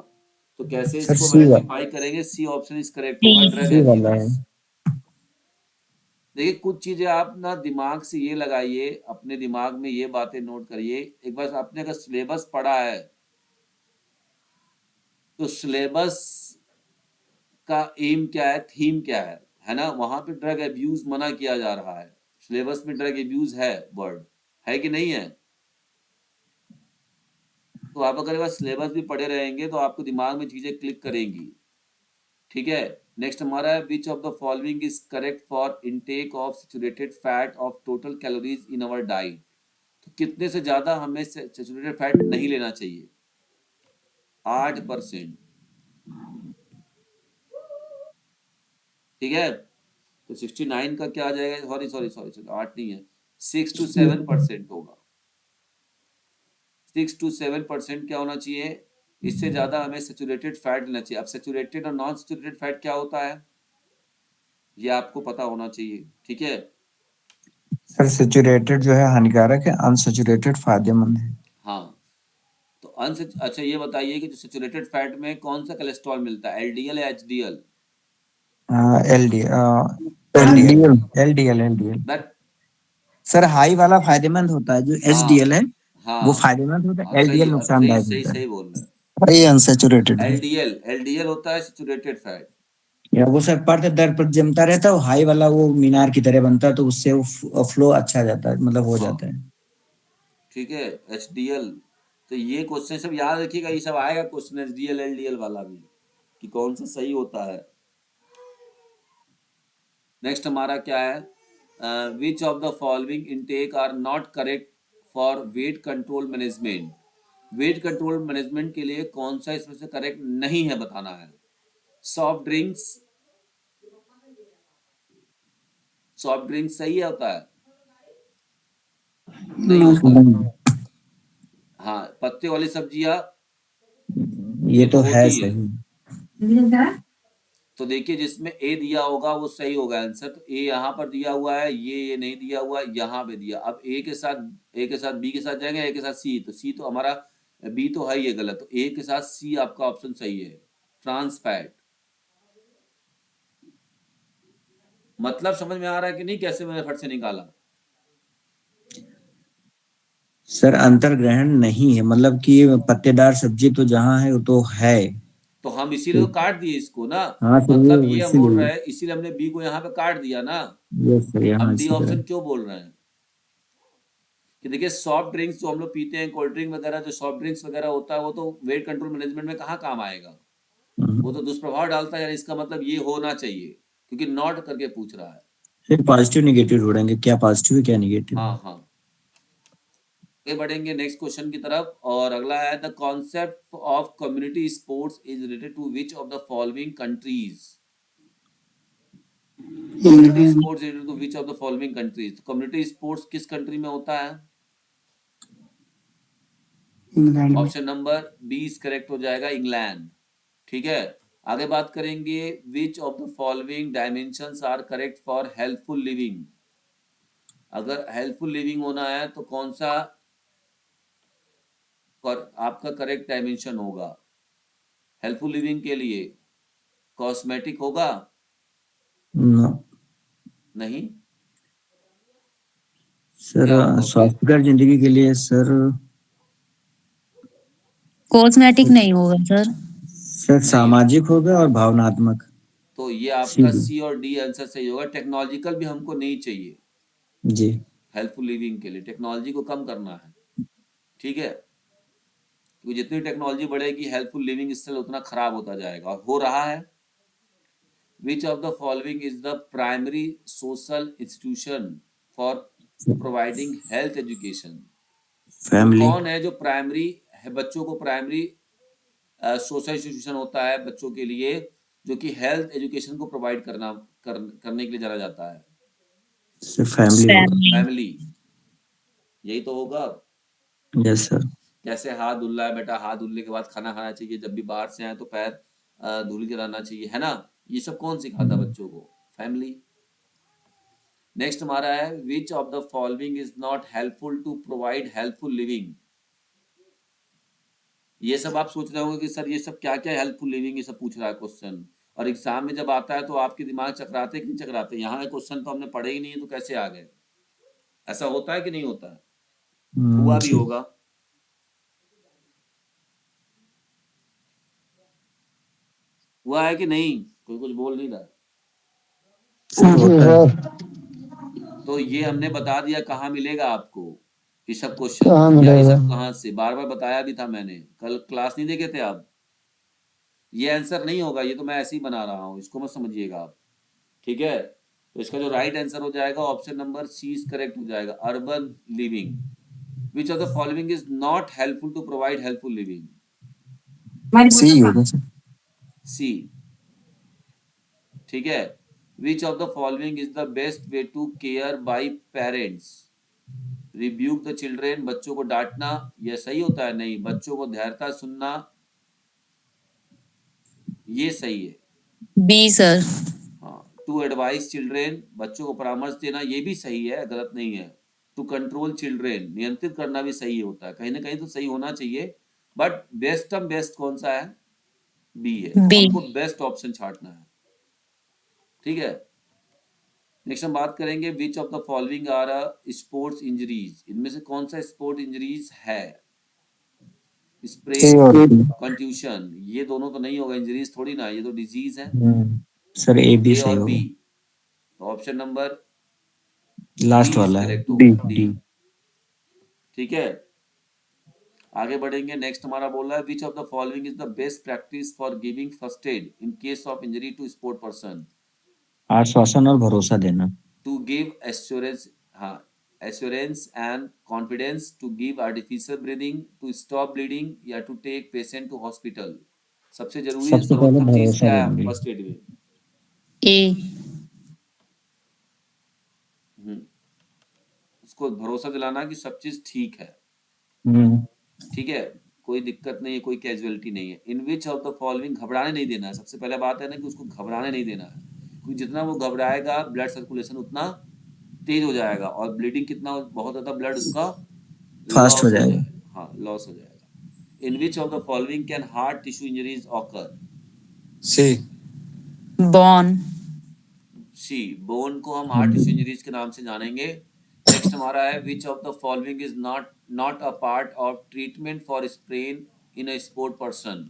तो कैसे सर इसको सी आइडेंटिफाई करेंगे? सी ऑप्शन इज करेक्ट होगा, ड्रग वाला है। एब्यूज। देखिए कुछ चीजें आप ना दिमाग से ये लगाइए, अपने दिमाग में ये बातें नोट करिए। एक बार आपने अगर सिलेबस पढ़ा है तो सिलेबस का एम क्या है, थीम क्या है ना। वहां पे ड्रग एब्यूज मना किया जा रहा है, सिलेबस में ड्रग एब्यूज है, वर्ड है कि नहीं है? तो आप अगर बस सिलेबस भी पढ़े रहेंगे तो आपको दिमाग में चीजें क्लिक करेंगी, ठीक है। नेक्स्ट हमारा है which of the following is correct for intake of saturated fat of total calories in our diet. तो कितने से ज्यादा हमें सैचुरेटेड फैट नहीं लेना चाहिए? 8%, ठीक है। तो 69 का क्या आ जाएगा? सॉरी सॉरी सॉरी सॉरी, 8 नहीं है, 6 to 7% होगा। 6 to 7% क्या होना चाहिए? इससे ज्यादा हमें सैचुरेटेड फैट लेना चाहिए। अब सैचुरेटेड और नॉन सैचुरेटेड फैट क्या होता है ये आपको पता होना चाहिए, ठीक है। सर सेचुरेटेड जो है हानिकारक है, अनसेचुरेटेड फायदेमंद है। हाँ, तो अच्छा ये बताइए कि जो सैचुरेटेड फैट में कौन सा कोलेस्ट्रॉल मिलता है, एलडीएल या HDL? LDL LDL. LDL LDL. But sir high वाला फायदेमंद होता है, जो एचडीएल हाँ है वो हाँ फायदेमंद होता हाँ, है, सही एलडीएल सही नुकसानदायक सही होता है। सही बोल रहे हैं। ये अनसेचुरेटेड है। एलडीएल एलडीएल होता है सैचुरेटेड फैट। या वो सर परत दर पर जमता रहता है, वो हाई वाला वो मीनार की तरह बनता है, तो उससे वो फ्लो अच्छा जाता है, मतलब हो हाँ जाता है। ठीक है, एचडीएल। तो ये क्वेश्चन सब याद रखिएगा, ये सब आएगा क्वेश्चन एचडीएल एलडीएल वाला भी, कि कौन सा सही होता है। नेक्स्ट हमारा क्या है, which of the following intake are not correct for weight control management. Weight control management के लिए कौन सा इसमें से करेक्ट नहीं है बताना है। सॉफ्ट ड्रिंक्स, सॉफ्ट ड्रिंक्स सही है होता है, नहीं होता। हाँ, पत्ते वाली सब्जियां ये तो है होती है। सही। तो देखिए जिसमें ए दिया होगा वो सही होगा आंसर। तो ए यहाँ पर दिया हुआ है, ये नहीं दिया हुआ, यहाँ पे दिया। अब ए के साथ बी के साथ जाएंगे, ए के साथ सी, तो सी तो हमारा, बी तो है, ये गलत, तो ए के साथ सी आपका ऑप्शन सही है, ट्रांस फैट। मतलब समझ में आ रहा है कि नहीं, कैसे मैंने फट से निकाला। सर अंतर्ग्रहण नहीं है, मतलब कि पत्तेदार सब्जी तो जहाँ है वो तो है। तो हम इसीलिए तो काट दिए इसको ना, हाँ सर, मतलब वो ये हम बोल इसीलिए। रहे हैं, इसीलिए हमने बी को यहाँ पे काट दिया ना। यस सर, यहाँ हम डी इसी तरह। ऑप्शन क्यों बोल रहे हैं कि देखिए सॉफ्ट ड्रिंक्स जो हम लोग पीते हैं, कोल्ड ड्रिंक वगैरह, जो सॉफ्ट ड्रिंक्स वगैरह होता है, वो तो वेट कंट्रोल मैनेजमेंट में कहाँ काम आएगा, वो तो दुष्प्रभाव डालता है। यार इसका मतलब ये होना चाहिए, क्योंकि नॉट करके पूछ रहा है। फिर पॉजिटिव नेगेटिव ढूंढेंगे, क्या पॉजिटिव है क्या नेगेटिव। हाँ हाँ, आगे बढ़ेंगे नेक्स्ट क्वेश्चन की तरफ। और अगला है, the concept of community sports is related to which of the following countries. Community sports related to which of the following countries. Community sports किस कंट्री में होता है? इंग्लैंड में। Option number B is correct हो जाएगा, England. ठीक है, आगे बात करेंगे, which of the following dimensions are correct for helpful living. अगर हेल्पफुल लिविंग होना है तो कौन सा आपका करेक्ट डायमेंशन होगा हेल्पफुल लिविंग के लिए? कॉस्मेटिक होगा? नो नहीं, सर, क्या होगा फिर? स्वास्थ्यकर जिंदगी के लिए सर, कॉस्मेटिक नहीं होगा सर। सर नहीं, सामाजिक होगा और भावनात्मक। तो ये सी आपका डी। सी और डी आंसर सही होगा। टेक्नोलॉजिकल भी हमको नहीं चाहिए जी। हेल्पफुल लिविंग के लिए, टेक्नोलॉजी को कम करना है। ठीक है, क्योंकि जितनी टेक्नोलॉजी बढ़ेगी हेल्पफुल लिविंग स्टाइल उतना खराब होता जाएगा, और हो रहा है। Which of the following is the primary social institution for providing health education. वो फैमिली। कौन है जो प्राइमरी है, बच्चों को प्राइमरी सोशल इंस्टीट्यूशन होता है बच्चों के लिए, जो कि हेल्थ एजुकेशन को प्रोवाइड करने के लिए जाना जाता है? सर फैमिली होगा। फैमिली। फैमिली, यही तो होगा। Yes sir. कैसे हाथ धुलना है बेटा, हाथ धुलने के बाद खाना खाना चाहिए, जब भी बाहर से आए तो पैर धुल के रहना चाहिए, है ना। ये सब कौन सिखाता है बच्चों को? फैमिली। नेक्स्ट हमारा है, which of the following is not helpful to provide helpful living. ये सब आप सोच रहे होंगे कि सर ये सब क्या क्या हेल्पफुल लिविंग, ये सब पूछ रहा है क्वेश्चन, और एग्जाम में जब आता है तो आपके दिमाग चकराते कि नहीं चकराते? यहाँ क्वेश्चन तो हमने पढ़े ही नहीं है, तो कैसे आ गए? ऐसा होता है कि नहीं होता है? हुआ भी जी। होगा। हुआ है कि नहीं? कोई कुछ बोल नहीं रहा। सर जी होता है। सर। तो ये हमने बता दिया कहाँ मिलेगा आपको ये सब क्वेश्चन, कहाँ या ये मिलेगा? सब कहाँ से, बार बार बताया भी था मैंने, कल क्लास नहीं देखे थे आप। ये आंसर नहीं होगा, ये तो मैं ऐसे ही बना रहा हूँ, इसको मत समझिएगा आप। ठीक है, तो इसका जो राइट आंसर हो जाएगा option number C is correct हो जाएगा, urban living. Which of the following is not helpful to provide helpful living? सही होगा सर। सी। ठीक है, which of the following is the best way to care by parents. Rebuke the children, बच्चों को डांटना, यह सही होता है? नहीं, बच्चों को धैर्यता सुनना, ये सही है। B sir. हाँ, टू एडवाइस चिल्ड्रेन, बच्चों को परामर्श देना, ये भी सही है, गलत नहीं है। टू कंट्रोल चिल्ड्रेन, नियंत्रित करना भी सही होता है, कहीं ना कहीं तो सही होना चाहिए, बट बेस्ट कौन सा है? बी है, तो बी। हमको बेस्ट ऑप्शन छांटना है। ठीक है, नेक्स्ट हम बात करेंगे, which of the following are sports injuries. इनमें से कौन सा स्पोर्ट इंजरीज है? स्प्रेन, कंट्यूशन, ये दोनों तो नहीं होगा, इंजरीज थोड़ी ना, ये तो डिजीज है। सर ए बी ए सही और बी, होगा। तो option number last B is वाला है करेक्ट होगा, डी। डी। ठीक है, आगे बढ़ेंगे। नेक्स्ट हमारा बोल रहा है, which of the following is the best practice for giving first aid in case of injury to sport person. आश्वासन और भरोसा देना। टू गिव एश्योरेंस, हाँ, assurance and confidence, to give artificial breathing, to stop bleeding, या to take patient to hospital. सबसे जरूरी सबसे पहले सर्वोत्तम चीज भरोसा क्या है देंगे। फर्स्ट एड में? ए। उसको भरोसा दिलाना कि सब चीज ठीक है, ठीक है, कोई दिक्कत नहीं है, कोई कैजुअलिटी नहीं है। In which of the following, घबराने नहीं देना है। सबसे पहले बात है ना कि उसको घबराने नहीं देना है, क्योंकि जितना वो घबराएगा ब्लड सर्कुलेशन उतना तेज हो जाएगा और ब्लीडिंग कितना, बहुत ज्यादा ब्लड उसका फास्ट हो लॉस हो जाएगा। जाएगा, हाँ लॉस हो जाएगा। In which of the following can hard tissue injuries occur? C. Bone. C, bone को हम हार्ट टिश्यू इंजरीज के नाम से जानेंगे। नेक्स्ट हमारा है which of the following is not a part of treatment for sprain in a sport person?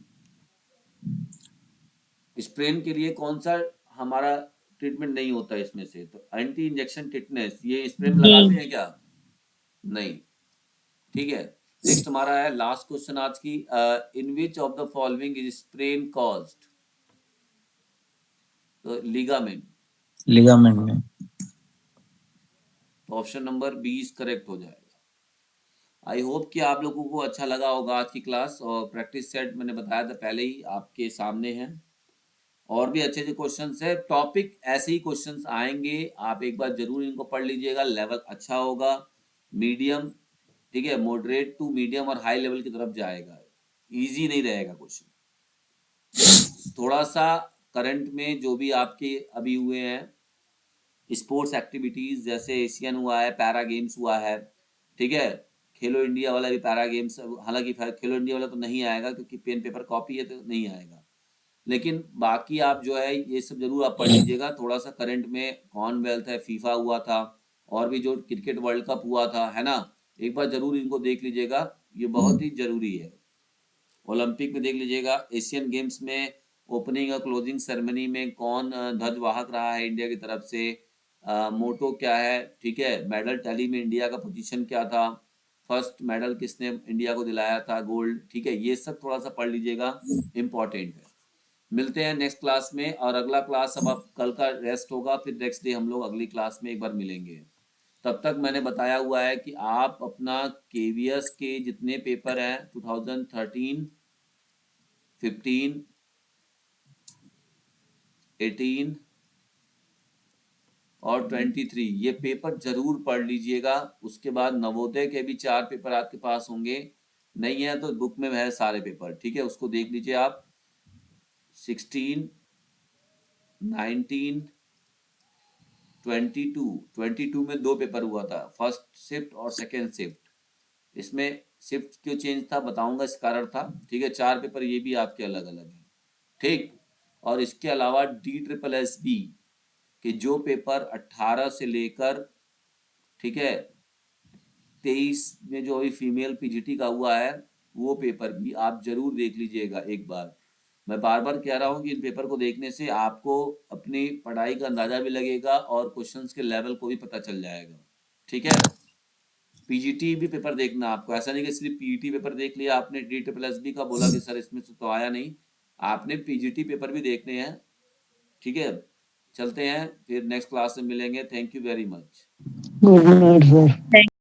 Sprain के लिए कौन सा हमारा ट्रीटमेंट नहीं होता है इसमें से? तो एंटी इंजेक्शन टिटनेस, ये स्प्रेन लगाते हैं क्या? नहीं, ठीक है। नेक्स्ट हमारा है लास्ट क्वेश्चन आज की, in which of the following is sprain caused? तो लिगामेंट, लिगामेंट में। तो ऑप्शन नंबर 20 करेक्ट हो जाएगा। आई होप कि आप लोगों को अच्छा लगा होगा आज की क्लास, और प्रैक्टिस सेट मैंने बताया था पहले ही आपके सामने है, और भी अच्छे अच्छे क्वेश्चंस है। टॉपिक ऐसे ही क्वेश्चंस आएंगे, आप एक बार जरूर इनको पढ़ लीजिएगा। लेवल अच्छा होगा, मीडियम, ठीक है, मॉडरेट टू मीडियम और हाई लेवल की तरफ जाएगा, इजी नहीं रहेगा क्वेश्चन। थोड़ा सा करंट में जो भी आपके अभी हुए हैं स्पोर्ट्स एक्टिविटीज, जैसे एशियन हुआ है, पैरा गेम्स हुआ है, ठीक है, खेलो इंडिया वाला भी पैरा गेम्स, हालांकि खेलो इंडिया वाला तो नहीं आएगा क्योंकि पेन पेपर कॉपी है तो नहीं आएगा, लेकिन बाकी आप जो है ये सब जरूर आप पढ़ लीजिएगा। थोड़ा सा करंट में कॉमनवेल्थ है, फीफा हुआ था, और भी जो क्रिकेट वर्ल्ड कप हुआ था, है ना, एक बार जरूर इनको देख लीजिएगा, ये बहुत ही जरूरी है। ओलंपिक में देख लीजिएगा, एशियन गेम्स में ओपनिंग और क्लोजिंग सेरेमनी में कौन ध्वजवाहक रहा है इंडिया की तरफ से, मोटो क्या है, ठीक है, मेडल टैली में इंडिया का पोजीशन क्या था, फर्स्ट मेडल किसने इंडिया को दिलाया था गोल्ड, ठीक है, ये सब थोड़ा सा पढ़ लीजिएगा, इंपॉर्टेंट है। मिलते हैं नेक्स्ट क्लास में, और अगला क्लास अब कल का रेस्ट होगा, फिर नेक्स्ट डे हम लोग अगली क्लास में एक बार मिलेंगे। तब तक मैंने बताया हुआ है कि आप अपना केवीएस के जितने पेपर हैं 2013, 15, 18 और 23 ये पेपर जरूर पढ़ लीजिएगा। उसके बाद नवोदय के भी 4 पेपर आपके पास होंगे, नहीं है तो बुक में है सारे पेपर, ठीक है, उसको देख लीजिए आप। 16, 19, 22 में 2 पेपर हुआ था, फर्स्ट शिफ्ट और सेकेंड शिफ्ट। इसमें शिफ्ट क्यों चेंज था बताऊंगा, इस कारण था, ठीक है। 4 पेपर ये भी आपके अलग अलग हैं, ठीक। और इसके अलावा DSSB के जो पेपर 18 से लेकर, ठीक है, 23 में जो अभी फीमेल पीजीटी का हुआ है, वो पेपर भी आप जरूर देख लीजिएगा एक बार। मैं बार बार कह रहा हूँ कि इन पेपर को देखने से आपको अपनी पढ़ाई का अंदाजा भी लगेगा और क्वेश्चंस के लेवल को भी पता चल जाएगा, ठीक है। पीजीटी भी पेपर देखना आपको, ऐसा नहीं कि सिर्फ पीईटी पेपर देख लिया आपने, DSSB का बोला कि सर इसमें से तो आया नहीं, आपने पीजीटी पेपर भी देखने हैं, ठीक है। चलते हैं, फिर नेक्स्ट क्लास में मिलेंगे। Thank you very much. Good night sir.